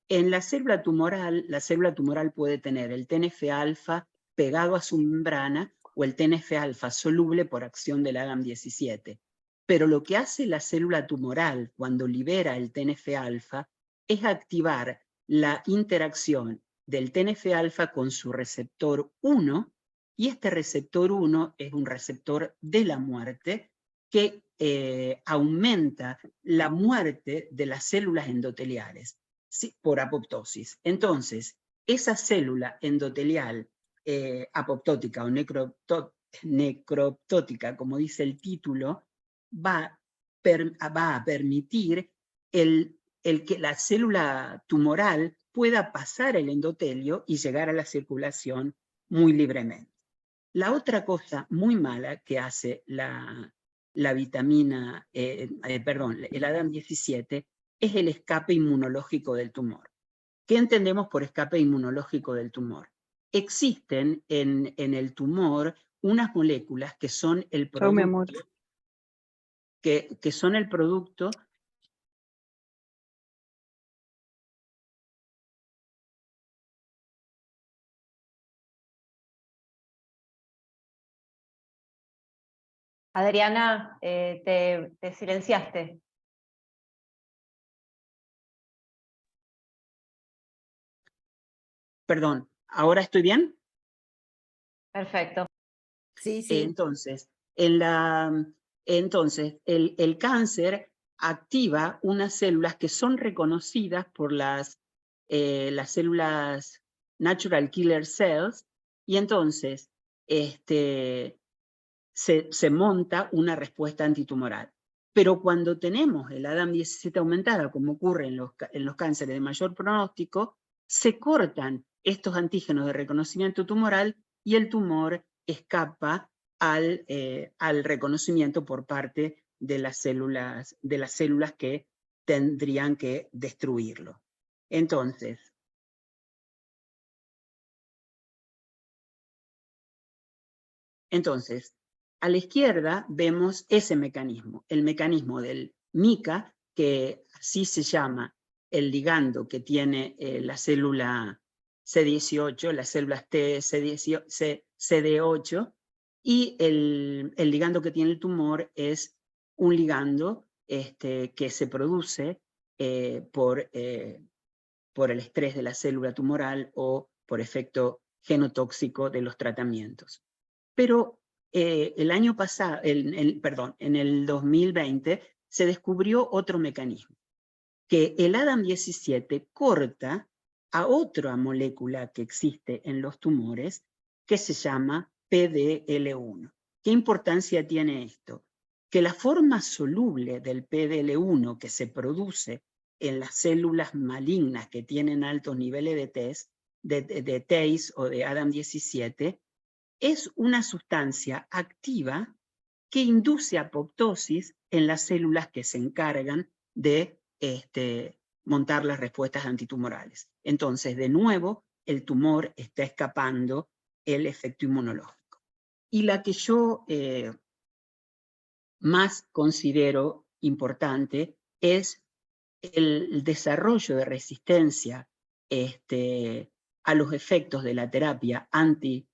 En la célula tumoral puede tener el TNF-alfa pegado a su membrana o el TNF-alfa soluble por acción del ADAM17. Pero lo que hace la célula tumoral cuando libera el TNF-alfa es activar la interacción del TNF-alfa con su receptor 1, y este receptor 1 es un receptor de la muerte que aumenta la muerte de las células endoteliales por apoptosis. Entonces, esa célula endotelial apoptótica o necroptótica, como dice el título, va a permitir el que la célula tumoral pueda pasar el endotelio y llegar a la circulación muy libremente. La otra cosa muy mala que hace el ADAM17 es el escape inmunológico del tumor. ¿Qué entendemos por escape inmunológico del tumor? Existen en el tumor unas moléculas que son el producto, Chau, mi amor. que son el producto Adriana, te silenciaste. Perdón, ¿ahora estoy bien? Perfecto. Sí, sí. Entonces, el cáncer activa unas células que son reconocidas por las células natural killer cells, y entonces se monta una respuesta antitumoral. Pero cuando tenemos el ADAM17 aumentada, como ocurre en los cánceres de mayor pronóstico, se cortan estos antígenos de reconocimiento tumoral y el tumor escapa al reconocimiento por parte de las células que tendrían que destruirlo. Entonces, a la izquierda vemos ese mecanismo, el mecanismo del MICA, que así se llama el ligando que tiene la célula C18, las células T, CD8, y el ligando que tiene el tumor es un ligando que se produce por el estrés de la célula tumoral o por efecto genotóxico de los tratamientos. Pero el año pasado, en el 2020, se descubrió otro mecanismo, que el ADAM17 corta a otra molécula que existe en los tumores, que se llama PDL1. ¿Qué importancia tiene esto? Que la forma soluble del PDL1 que se produce en las células malignas que tienen altos niveles de TACE o de ADAM17, es una sustancia activa que induce apoptosis en las células que se encargan de montar las respuestas antitumorales. Entonces, de nuevo, el tumor está escapando el efecto inmunológico. Y la que yo más considero importante es el desarrollo de resistencia a los efectos de la terapia anti-EGFR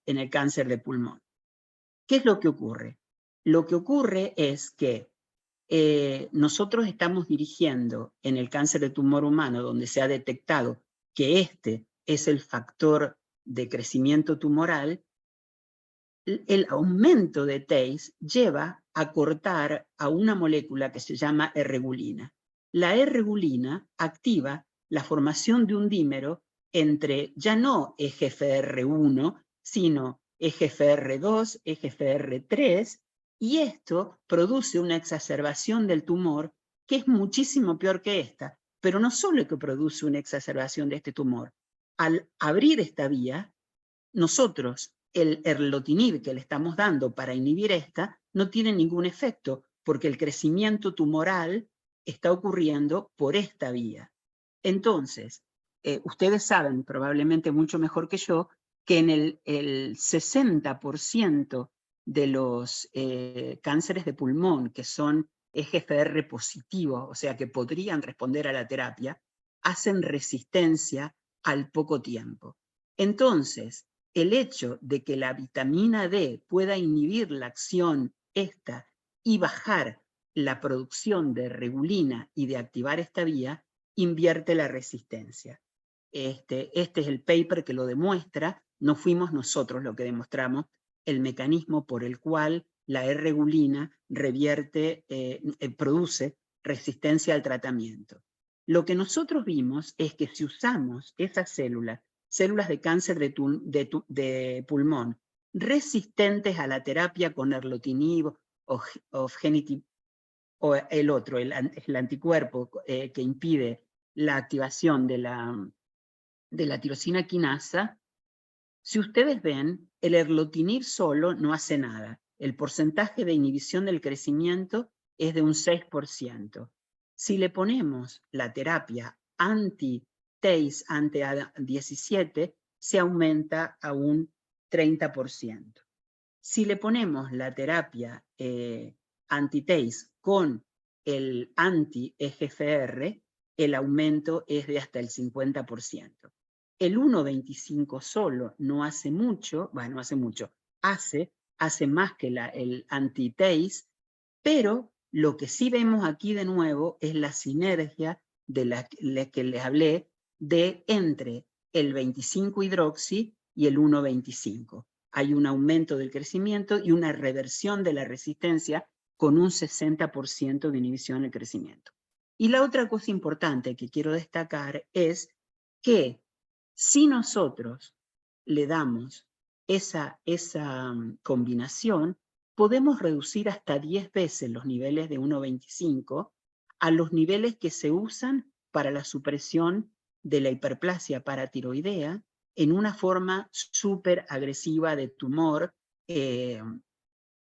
en el cáncer de pulmón. ¿Qué es lo que ocurre? Lo que ocurre es que nosotros estamos dirigiendo en el cáncer de tumor humano, donde se ha detectado que este es el factor de crecimiento tumoral, el aumento de TACE lleva a cortar a una molécula que se llama erregulina. La erregulina activa la formación de un dímero entre ya no EGFR1, sino EGFR2, EGFR3, y esto produce una exacerbación del tumor que es muchísimo peor que esta, pero no solo que produce una exacerbación de este tumor. Al abrir esta vía, nosotros, el erlotinib que le estamos dando para inhibir esta, no tiene ningún efecto, porque el crecimiento tumoral está ocurriendo por esta vía. Entonces, ustedes saben probablemente mucho mejor que yo, que en el 60% de los cánceres de pulmón que son EGFR positivos, o sea que podrían responder a la terapia, hacen resistencia al poco tiempo. Entonces, el hecho de que la vitamina D pueda inhibir la acción esta y bajar la producción de erregulina y de activar esta vía, invierte la resistencia. Este es el paper que lo demuestra, no fuimos nosotros lo que demostramos el mecanismo por el cual la erregulina produce resistencia al tratamiento. Lo que nosotros vimos es que si usamos esas células de cáncer de pulmón resistentes a la terapia con erlotinib o genitinib, o el otro, el anticuerpo que impide la activación de la tirosina quinasa, si ustedes ven, el erlotinib solo no hace nada. El porcentaje de inhibición del crecimiento es de un 6%. Si le ponemos la terapia anti-TACE, anti-ADAM17, se aumenta a un 30%. Si le ponemos la terapia anti-TACE con el anti-EGFR, el aumento es de hasta el 50%. El 1,25 solo no hace mucho, bueno, no hace mucho, hace hace más que el anti-TACE, pero lo que sí vemos aquí de nuevo es la sinergia de la que les hablé de entre el 25-hidroxi y el 1,25. Hay un aumento del crecimiento y una reversión de la resistencia con un 60% de inhibición del crecimiento. Y la otra cosa importante que quiero destacar es que si nosotros le damos esa combinación, podemos reducir hasta 10 veces los niveles de 1,25 a los niveles que se usan para la supresión de la hiperplasia paratiroidea en una forma súper agresiva de tumor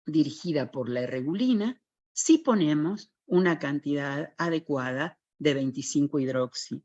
dirigida por la erregulina, si ponemos una cantidad adecuada de 25-hidroxi.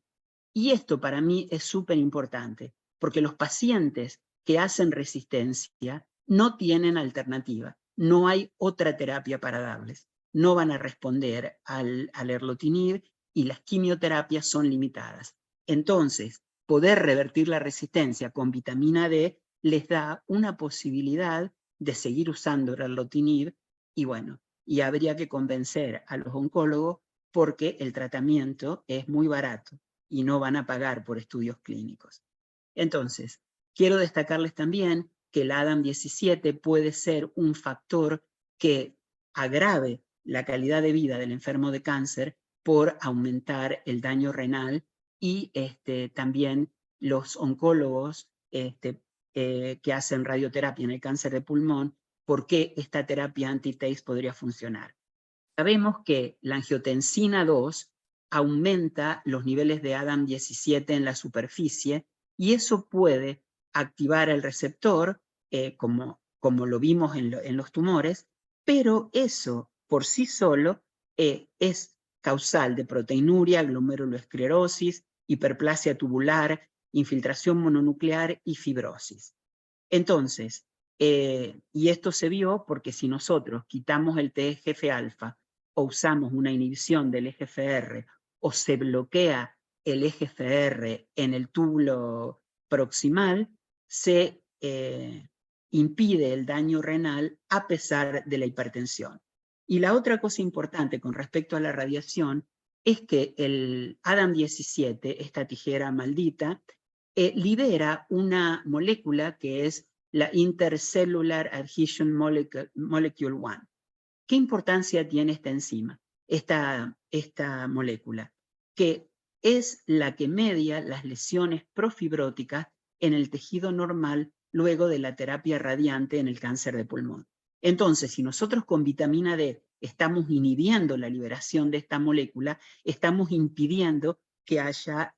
Y esto para mí es súper importante, porque los pacientes que hacen resistencia no tienen alternativa, no hay otra terapia para darles, no van a responder al erlotinib y las quimioterapias son limitadas. Entonces, poder revertir la resistencia con vitamina D les da una posibilidad de seguir usando el erlotinib y bueno, y habría que convencer a los oncólogos porque el tratamiento es muy barato y no van a pagar por estudios clínicos. Entonces, quiero destacarles también que el ADAM17 puede ser un factor que agrave la calidad de vida del enfermo de cáncer por aumentar el daño renal y también los oncólogos que hacen radioterapia en el cáncer de pulmón, ¿por qué esta terapia anti-TACE podría funcionar? Sabemos que la angiotensina 2 aumenta los niveles de ADAM17 en la superficie y eso puede activar el receptor, como lo vimos en los tumores, pero eso por sí solo es causal de proteinuria, glomerulosclerosis, hiperplasia tubular, infiltración mononuclear y fibrosis. Entonces, y esto se vio porque si nosotros quitamos el TGF-alfa o usamos una inhibición del EGFR o se bloquea el EGFR en el túbulo proximal, se impide el daño renal a pesar de la hipertensión. Y la otra cosa importante con respecto a la radiación es que el ADAM17, esta tijera maldita, libera una molécula que es la Intercellular Adhesion Molecule 1. ¿Qué importancia tiene esta enzima, esta molécula? Que es la que media las lesiones profibróticas en el tejido normal luego de la terapia radiante en el cáncer de pulmón. Entonces, si nosotros con vitamina D estamos inhibiendo la liberación de esta molécula, estamos impidiendo que haya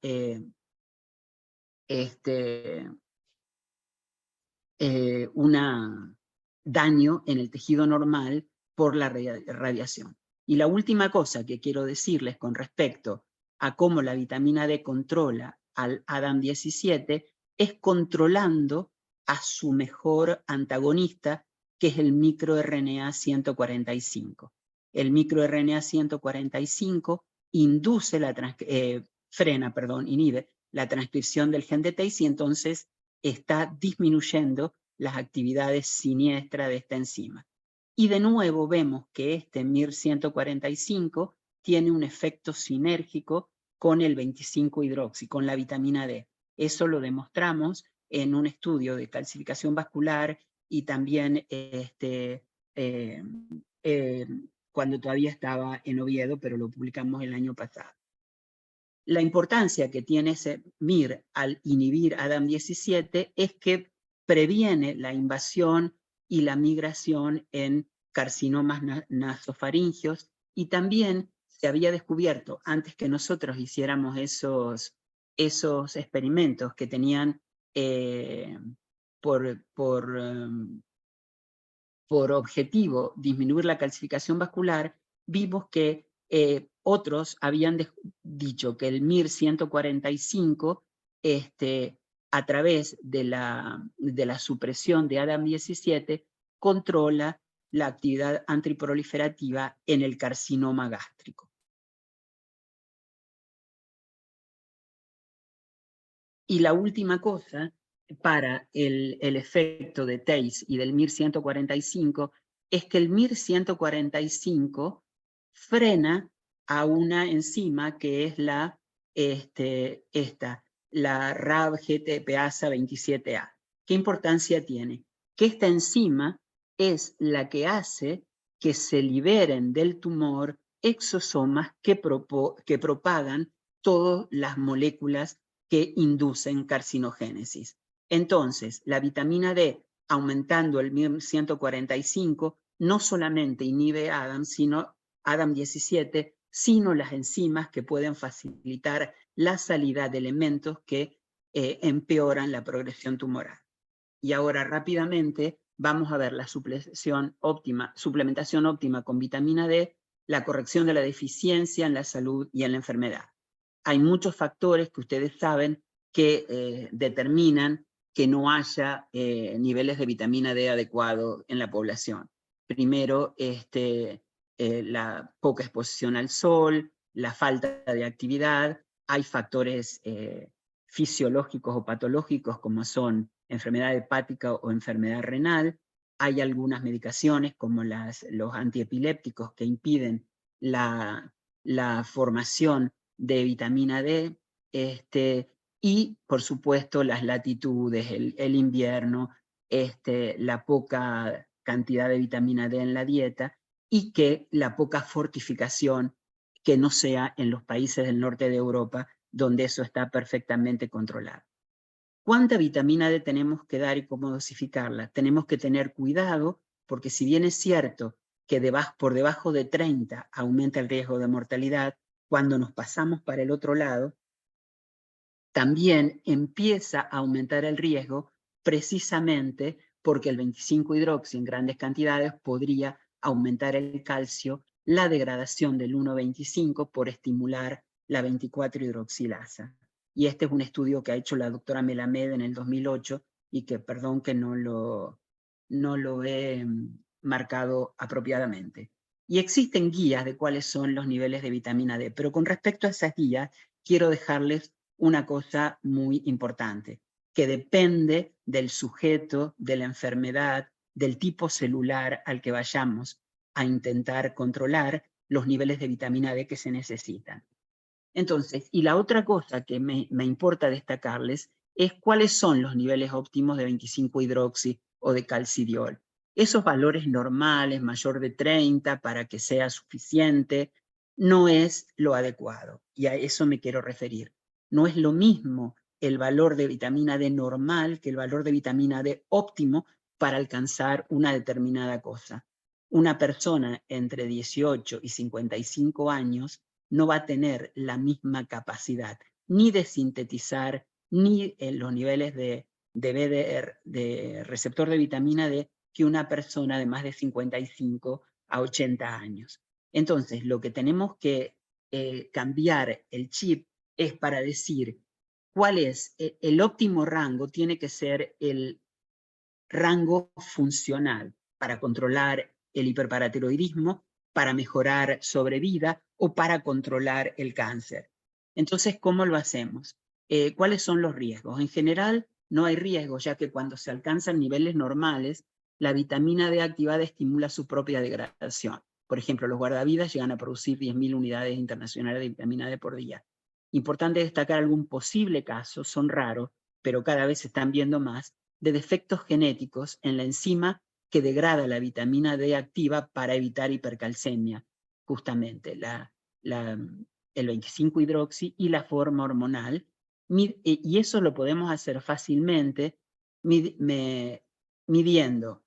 un daño en el tejido normal por la radiación. Y la última cosa que quiero decirles con respecto a cómo la vitamina D controla al ADAM17 es controlando a su mejor antagonista, que es el microRNA 145. El microRNA 145 inhibe la transcripción del gen de TACE y entonces está disminuyendo las actividades siniestras de esta enzima. Y de nuevo vemos que este MIR145 tiene un efecto sinérgico con el 25-hidroxi, con la vitamina D. Eso lo demostramos en un estudio de calcificación vascular y también cuando todavía estaba en Oviedo, pero lo publicamos el año pasado. La importancia que tiene ese MIR al inhibir ADAM17 es que previene la invasión y la migración en carcinomas nasofaringios y también se había descubierto, antes que nosotros hiciéramos esos experimentos que tenían por objetivo disminuir la calcificación vascular, vimos que otros habían dicho que el MIR145 a través de la supresión de ADAM17 controla la actividad antiproliferativa en el carcinoma gástrico. Y la última cosa, para el efecto de TACE y del MIR-145 es que el MIR-145 frena a una enzima que es la RAB-GTPasa 27A. ¿Qué importancia tiene? Que esta enzima es la que hace que se liberen del tumor exosomas que propagan todas las moléculas que inducen carcinogénesis. Entonces, la vitamina D, aumentando el MIR-145, no solamente inhibe ADAM17, sino las enzimas que pueden facilitar la salida de elementos que empeoran la progresión tumoral. Y ahora rápidamente vamos a ver la suplementación óptima con vitamina D, la corrección de la deficiencia en la salud y en la enfermedad. Hay muchos factores que ustedes saben que determinan que no haya niveles de vitamina D adecuados en la población. Primero, la poca exposición al sol, la falta de actividad, hay factores fisiológicos o patológicos como son enfermedad hepática o enfermedad renal, hay algunas medicaciones como los antiepilépticos que impiden la formación de vitamina D, y por supuesto las latitudes, el invierno, la poca cantidad de vitamina D en la dieta y que la poca fortificación que no sea en los países del norte de Europa donde eso está perfectamente controlado. ¿Cuánta vitamina D tenemos que dar y cómo dosificarla? Tenemos que tener cuidado porque si bien es cierto que por debajo de 30 aumenta el riesgo de mortalidad, cuando nos pasamos para el otro lado, también empieza a aumentar el riesgo precisamente porque el 25-hidroxi en grandes cantidades podría aumentar el calcio, la degradación del 1,25 por estimular la 24-hidroxilasa. Y este es un estudio que ha hecho la doctora Melamed en el 2008 y que, perdón que no lo he marcado apropiadamente. Y existen guías de cuáles son los niveles de vitamina D, pero con respecto a esas guías quiero dejarles una cosa muy importante, que depende del sujeto, de la enfermedad, del tipo celular al que vayamos a intentar controlar los niveles de vitamina D que se necesitan. Entonces, y la otra cosa que me importa destacarles es cuáles son los niveles óptimos de 25-hidroxi o de calcidiol. Esos valores normales, mayor de 30 para que sea suficiente, no es lo adecuado. Y a eso me quiero referir. No es lo mismo el valor de vitamina D normal que el valor de vitamina D óptimo para alcanzar una determinada cosa. Una persona entre 18 y 55 años no va a tener la misma capacidad ni de sintetizar ni en los niveles de BDR, de receptor de vitamina D, que una persona de más de 55 a 80 años. Entonces, lo que tenemos que cambiar el chip es para decir cuál es el óptimo rango, tiene que ser el rango funcional para controlar el hiperparatiroidismo, para mejorar sobrevida o para controlar el cáncer. Entonces, ¿cómo lo hacemos? ¿Cuáles son los riesgos? En general, no hay riesgos, ya que cuando se alcanzan niveles normales, la vitamina D activada estimula su propia degradación. Por ejemplo, los guardavidas llegan a producir 10.000 unidades internacionales de vitamina D por día. Importante destacar algún posible caso, son raros, pero cada vez se están viendo más, de defectos genéticos en la enzima que degrada la vitamina D activa para evitar hipercalcemia, justamente el 25-hidroxi y la forma hormonal, y eso lo podemos hacer fácilmente midiendo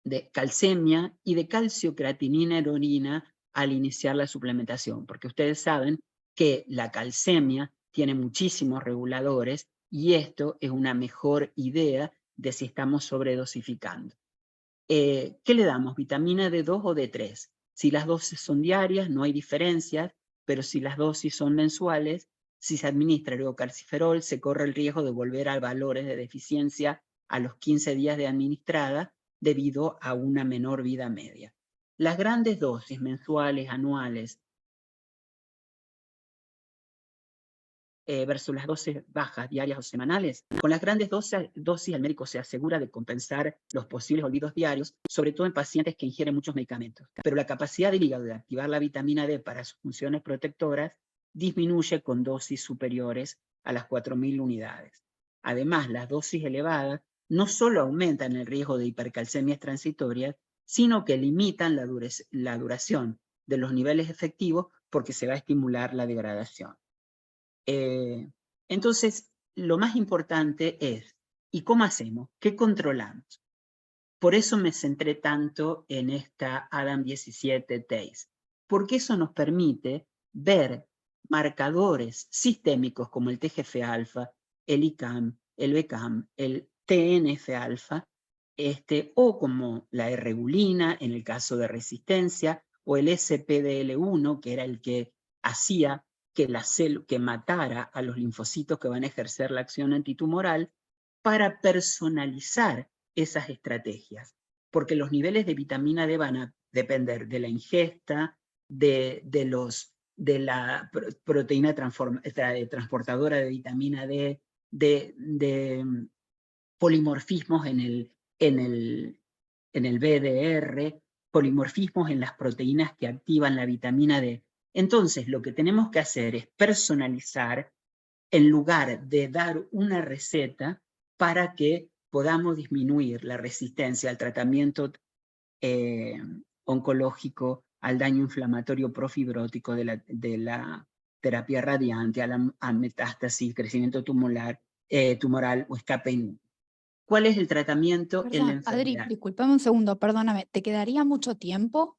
de calcemia y de calcio, creatinina en orina al iniciar la suplementación, porque ustedes saben que la calcemia tiene muchísimos reguladores y esto es una mejor idea de si estamos sobredosificando. ¿Qué le damos? ¿Vitamina D2 o D3? Si las dosis son diarias, no hay diferencias, pero si las dosis son mensuales, si se administra el calciferol, se corre el riesgo de volver a valores de deficiencia a los 15 días de administrada debido a una menor vida media. Las grandes dosis mensuales, anuales, versus las dosis bajas diarias o semanales. Con las grandes dosis el médico se asegura de compensar los posibles olvidos diarios, sobre todo en pacientes que ingieren muchos medicamentos. Pero la capacidad del hígado de activar la vitamina D para sus funciones protectoras disminuye con dosis superiores a las 4.000 unidades. Además, las dosis elevadas no solo aumentan el riesgo de hipercalcemias transitorias, sino que limitan la duración de los niveles efectivos porque se va a estimular la degradación. Entonces, lo más importante es, ¿y cómo hacemos? ¿Qué controlamos? Por eso me centré tanto en esta ADAM17 TACE, porque eso nos permite ver marcadores sistémicos como el TGF-alfa, el ICAM, el BCAM, el TNF-alfa, o como la erregulina en el caso de resistencia, o el SPDL1, que era el que hacía que matara a los linfocitos que van a ejercer la acción antitumoral, para personalizar esas estrategias, porque los niveles de vitamina D van a depender de la ingesta, de la proteína transportadora de vitamina D, de polimorfismos en el BDR, polimorfismos en las proteínas que activan la vitamina D. Entonces, lo que tenemos que hacer es personalizar en lugar de dar una receta para que podamos disminuir la resistencia al tratamiento oncológico, al daño inflamatorio profibrótico de la terapia radiante, a metástasis, crecimiento tumoral o escape inmune. ¿Cuál es el tratamiento en la enfermedad? Adri, discúlpame un segundo, perdóname, ¿te quedaría mucho tiempo?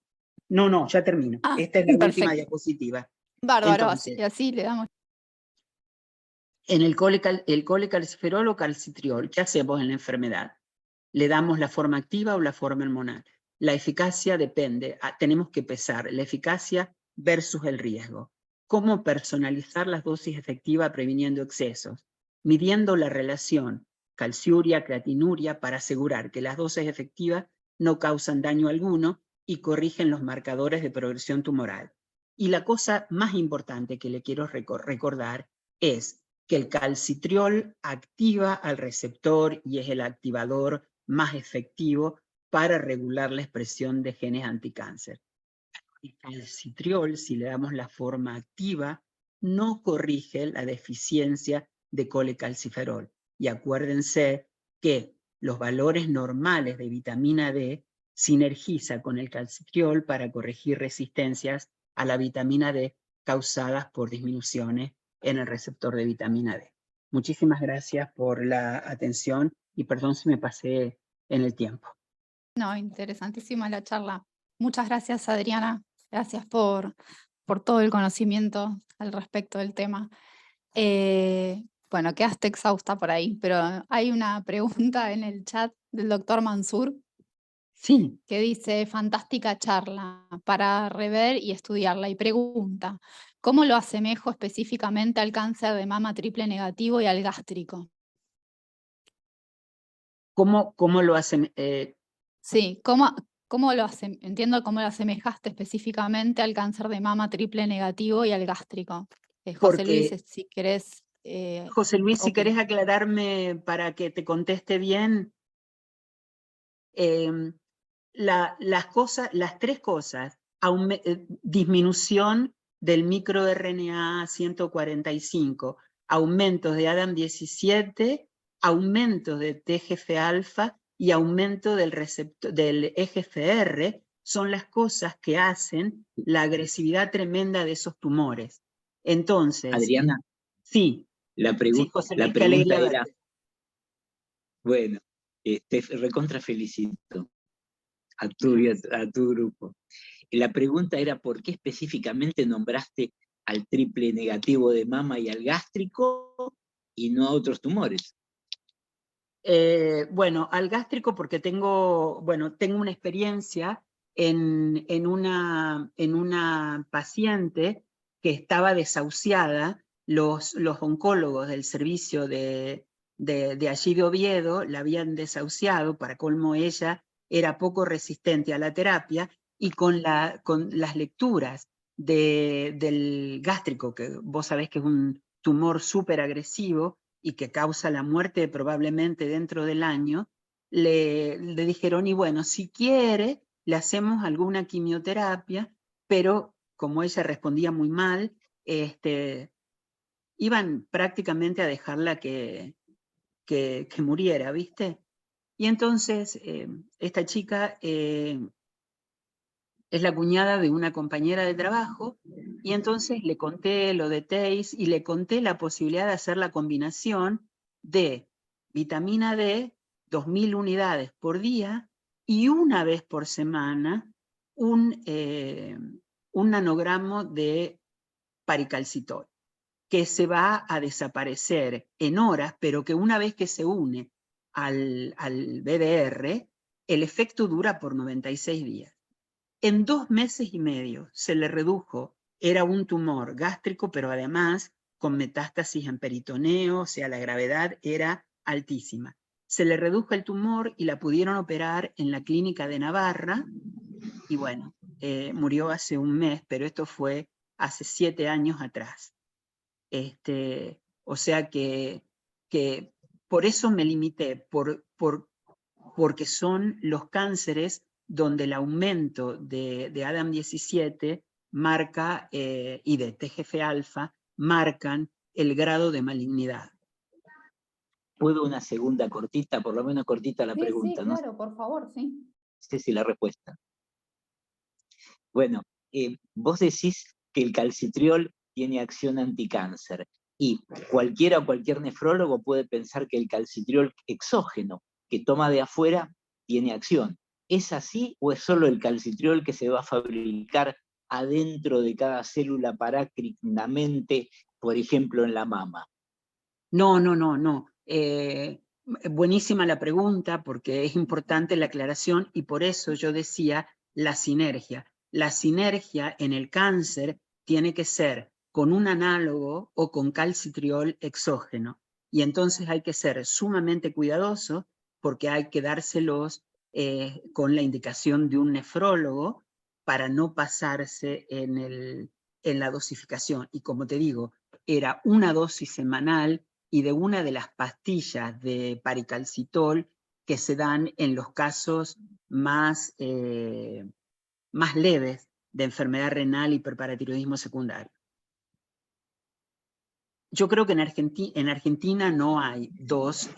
No, ya termino. Esta es la última diapositiva. Bárbaro, Entonces, así le damos. en el colecalciferol o calcitriol, ¿qué hacemos en la enfermedad? ¿Le damos la forma activa o la forma hormonal? La eficacia depende, tenemos que pesar la eficacia versus el riesgo. ¿Cómo personalizar las dosis efectivas previniendo excesos? Midiendo la relación calciuria, creatinuria para asegurar que las dosis efectivas no causan daño alguno y corrigen los marcadores de progresión tumoral. Y la cosa más importante que le quiero recordar es que el calcitriol activa al receptor y es el activador más efectivo para regular la expresión de genes anticáncer. El calcitriol, si le damos la forma activa, no corrige la deficiencia de colecalciferol. Y acuérdense que los valores normales de vitamina D sinergiza con el calcitriol para corregir resistencias a la vitamina D causadas por disminuciones en el receptor de vitamina D. Muchísimas gracias por la atención y perdón si me pasé en el tiempo. No, interesantísima la charla. Muchas gracias, Adriana. Gracias por todo el conocimiento al respecto del tema. Bueno, quedaste exhausta por ahí, pero hay una pregunta en el chat del doctor Mansur Sí. que dice, fantástica charla para rever y estudiarla. Y pregunta, ¿cómo lo asemejo específicamente al cáncer de mama triple negativo y al gástrico? ¿Cómo lo hacen? Sí, entiendo cómo lo asemejaste específicamente al cáncer de mama triple negativo y al gástrico. José Luis, si querés... José Luis, si ok. querés aclararme para que te conteste bien, las tres cosas, disminución del microRNA 145, aumentos de ADAM17, aumentos de TGF-alfa y aumento del EGFR, son las cosas que hacen la agresividad tremenda de esos tumores. Entonces, Adriana, sí. La pregunta era, bueno, te recontra felicito a tu grupo. La pregunta era ¿por qué específicamente nombraste al triple negativo de mama y al gástrico y no a otros tumores? Bueno, al gástrico porque tengo una experiencia en una paciente que estaba desahuciada. Los oncólogos del servicio de allí de Oviedo la habían desahuciado, para colmo ella era poco resistente a la terapia, y con las lecturas del gástrico, que vos sabés que es un tumor súper agresivo y que causa la muerte probablemente dentro del año, le dijeron, y bueno, si quiere, le hacemos alguna quimioterapia, pero como ella respondía muy mal, iban prácticamente a dejarla que muriera, ¿viste? Y entonces esta chica es la cuñada de una compañera de trabajo, y entonces le conté lo de TACE y le conté la posibilidad de hacer la combinación de vitamina D, 2000 unidades por día, y una vez por semana un nanogramo de paricalcitol, que se va a desaparecer en horas, pero que una vez que se une al BDR, el efecto dura por 96 días. En 2 meses y medio se le redujo, era un tumor gástrico, pero además con metástasis en peritoneo, o sea, la gravedad era altísima. Se le redujo el tumor y la pudieron operar en la clínica de Navarra, y bueno, murió hace un mes, pero esto fue hace 7 años atrás. O sea que por eso me limité, porque son los cánceres donde el aumento de ADAM17 marca, y de TGF-alfa, marcan el grado de malignidad. ¿Puedo una segunda cortita, por lo menos cortita la pregunta? Sí, claro, por favor, sí. No sé si la respuesta. Bueno, vos decís que el calcitriol tiene acción anticáncer, y cualquier nefrólogo puede pensar que el calcitriol exógeno, que toma de afuera, tiene acción. ¿Es así o es solo el calcitriol que se va a fabricar adentro de cada célula parácrinamente, por ejemplo, en la mama? No. Buenísima la pregunta, porque es importante la aclaración, y por eso yo decía la sinergia. La sinergia en el cáncer tiene que ser con un análogo o con calcitriol exógeno. Y entonces hay que ser sumamente cuidadoso, porque hay que dárselos con la indicación de un nefrólogo para no pasarse en la dosificación. Y como te digo, era una dosis semanal y de una de las pastillas de paricalcitol que se dan en los casos más leves de enfermedad renal y hiperparatiroidismo secundario. Yo creo que en Argentina no hay dos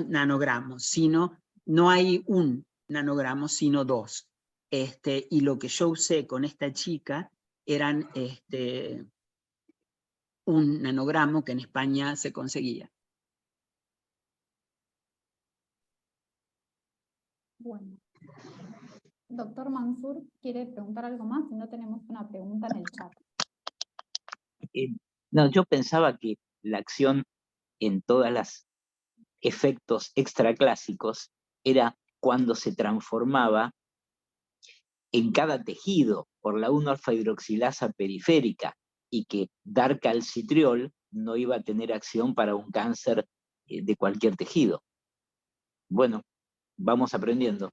nanogramos, sino no hay un nanogramo, sino 2. Y lo que yo usé con esta chica eran un nanogramo que en España se conseguía. Bueno. Doctor Mansur, ¿quiere preguntar algo más? Si no, tenemos una pregunta en el chat. No, yo pensaba que la acción en todos los efectos extraclásicos era cuando se transformaba en cada tejido por la 1-alfa-hidroxilasa periférica, y que dar calcitriol no iba a tener acción para un cáncer de cualquier tejido. Bueno, vamos aprendiendo.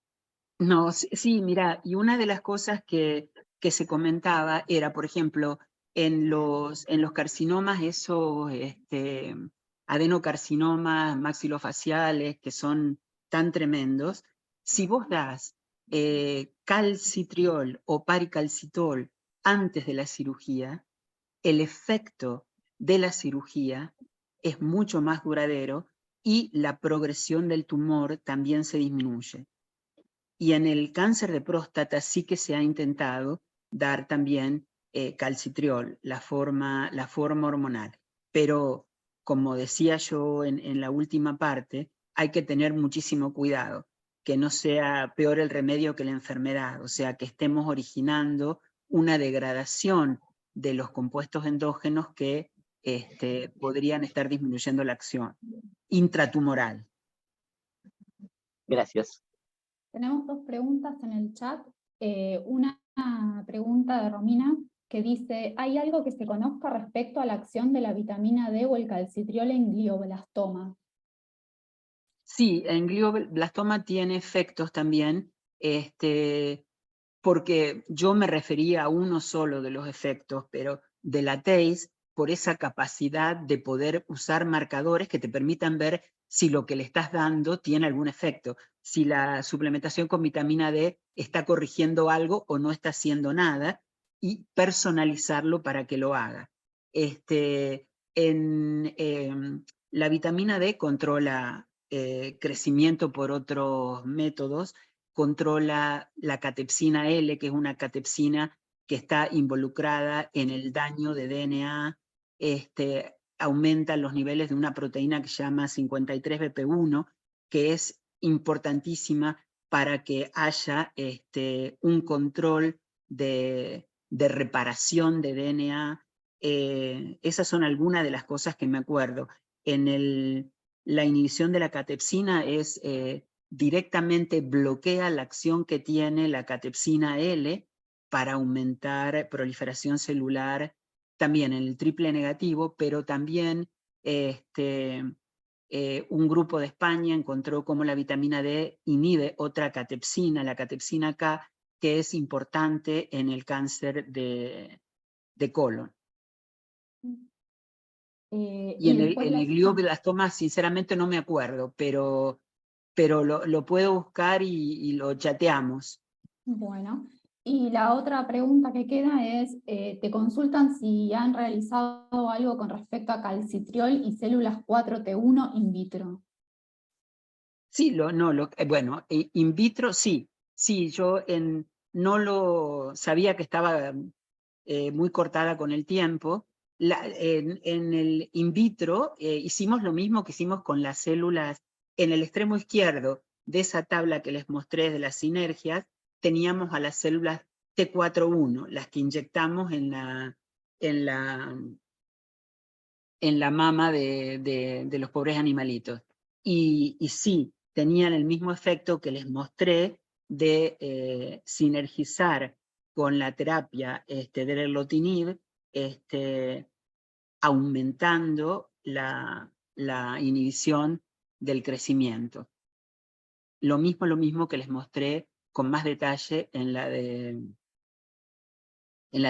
No, sí, mira, y una de las cosas que se comentaba era, por ejemplo, en los carcinomas, esos adenocarcinomas maxilofaciales que son tan tremendos, si vos das calcitriol o paricalcitol antes de la cirugía, el efecto de la cirugía es mucho más duradero y la progresión del tumor también se disminuye. Y en el cáncer de próstata sí que se ha intentado dar también calcitriol, la forma hormonal. Pero, como decía yo en la última parte, hay que tener muchísimo cuidado, que no sea peor el remedio que la enfermedad, o sea, que estemos originando una degradación de los compuestos endógenos que podrían estar disminuyendo la acción intratumoral. Gracias. Tenemos 2 preguntas en el chat. Una pregunta de Romina que dice, ¿hay algo que se conozca respecto a la acción de la vitamina D o el calcitriol en glioblastoma? Sí, en glioblastoma tiene efectos también, porque yo me refería a uno solo de los efectos, pero de la TACE, por esa capacidad de poder usar marcadores que te permitan ver si lo que le estás dando tiene algún efecto, si la suplementación con vitamina D está corrigiendo algo o no está haciendo nada, y personalizarlo para que lo haga. La vitamina D controla crecimiento por otros métodos, controla la catepsina L, que es una catepsina que está involucrada en el daño de DNA, aumenta los niveles de una proteína que se llama 53BP1, que es importantísima para que haya un control de reparación de DNA. Esas son algunas de las cosas que me acuerdo. La inhibición de la catepsina es directamente bloquea la acción que tiene la catepsina L para aumentar proliferación celular, también en el triple negativo, pero también un grupo de España encontró cómo la vitamina D inhibe otra catepsina, la catepsina K, que es importante en el cáncer de colon. Y en el glioblastoma, sinceramente no me acuerdo, pero lo puedo buscar y lo chateamos. Bueno, y la otra pregunta que queda es, te consultan si han realizado algo con respecto a calcitriol y células 4T1 in vitro. Sí, bueno, in vitro sí, yo no lo sabía, que estaba muy cortada con el tiempo. En el in vitro hicimos lo mismo que hicimos con las células. En el extremo izquierdo de esa tabla que les mostré de las sinergias, teníamos a las células T4-1, las que inyectamos en la mama de los pobres animalitos. Y sí, tenían el mismo efecto que les mostré de sinergizar con la terapia del erlotinib, aumentando la inhibición del crecimiento. Lo mismo que les mostré con más detalle en la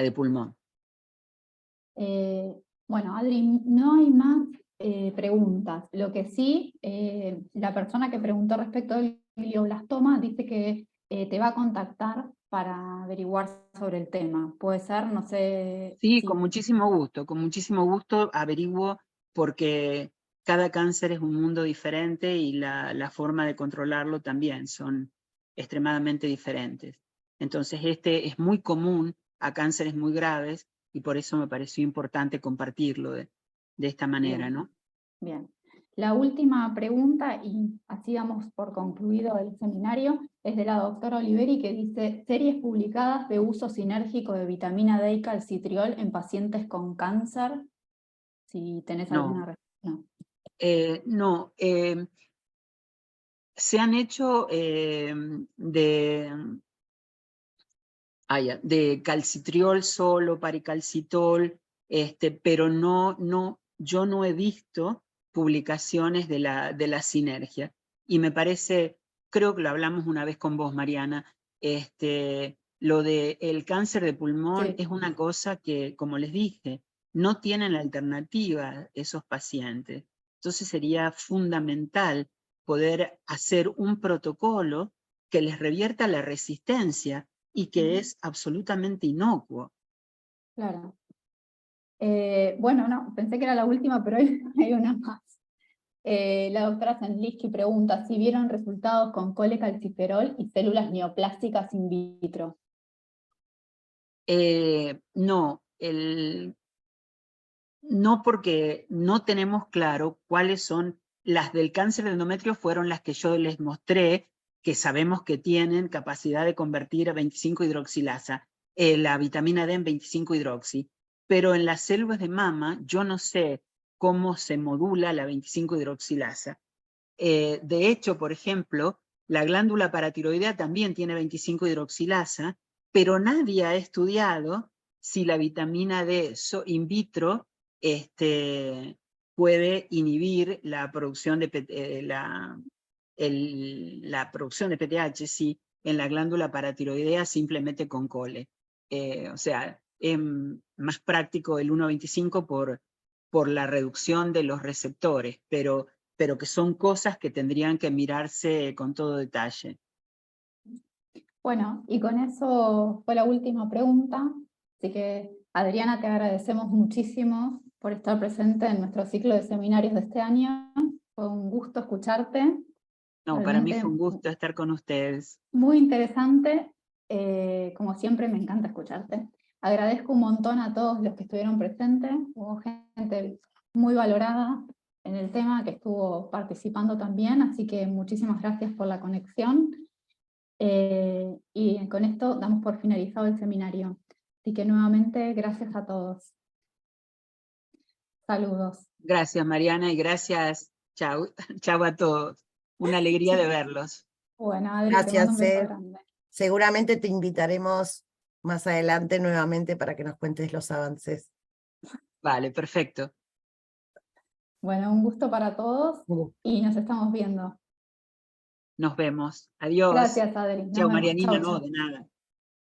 de pulmón. Bueno, Adri, no hay más preguntas. Lo que sí, la persona que preguntó respecto del glioblastoma dice que te va a contactar para averiguar sobre el tema. Puede ser, no sé. Sí, si... con muchísimo gusto averiguo, porque cada cáncer es un mundo diferente y la forma de controlarlo también son extremadamente diferentes. Entonces es muy común a cánceres muy graves, y por eso me pareció importante compartirlo de esta manera, Bien. ¿no? Bien. La última pregunta, y así damos por concluido el seminario, es de la doctora Oliveri, que dice: series publicadas de uso sinérgico de vitamina D y calcitriol en pacientes con cáncer. Si tenés alguna respuesta. No. Se han hecho de calcitriol solo, paricalcitol, pero yo no he visto publicaciones de la sinergia. Y me parece, creo que lo hablamos una vez con vos, Mariana, lo del cáncer de pulmón Sí. es una cosa que, como les dije, no tienen alternativa esos pacientes. Entonces sería fundamental poder hacer un protocolo que les revierta la resistencia y que es absolutamente inocuo. Claro. Bueno, no, pensé que era la última, pero hay una más. La doctora Sandliski pregunta si vieron resultados con colecalciferol y células neoplásticas in vitro. No, no, porque no tenemos claro cuáles son. Las del cáncer de endometrio fueron las que yo les mostré, que sabemos que tienen capacidad de convertir a 25-hidroxilasa, la vitamina D en 25-hidroxi, pero en las células de mama yo no sé cómo se modula la 25-hidroxilasa. De hecho, por ejemplo, la glándula paratiroidea también tiene 25-hidroxilasa, pero nadie ha estudiado si la vitamina D in vitro puede inhibir la producción de la producción de PTH, sí, en la glándula paratiroidea simplemente con cole. O sea, más práctico el 1.25 por la reducción de los receptores, pero que son cosas que tendrían que mirarse con todo detalle. Bueno, y con eso fue la última pregunta, así que Adriana, te agradecemos muchísimo por estar presente en nuestro ciclo de seminarios de este año. Fue un gusto escucharte. No, para mí Realmente fue un gusto estar con ustedes. muy interesante, como siempre me encanta escucharte. Agradezco un montón a todos los que estuvieron presentes, hubo gente muy valorada en el tema que estuvo participando también, así que muchísimas gracias por la conexión. Y con esto damos por finalizado el seminario. Así que nuevamente gracias a todos. Saludos. Gracias, Mariana, y gracias. Chau, chau a todos. Una alegría de verlos. Bueno, Adri, te mando Gracias, un beso Seb. grande. Seguramente te invitaremos más adelante nuevamente para que nos cuentes los avances. Vale, perfecto. Bueno, un gusto para todos y nos estamos viendo. Nos vemos. Adiós. Gracias, Adri. Nos Chao, vemos. Marianina, Chau, no, chau. de nada.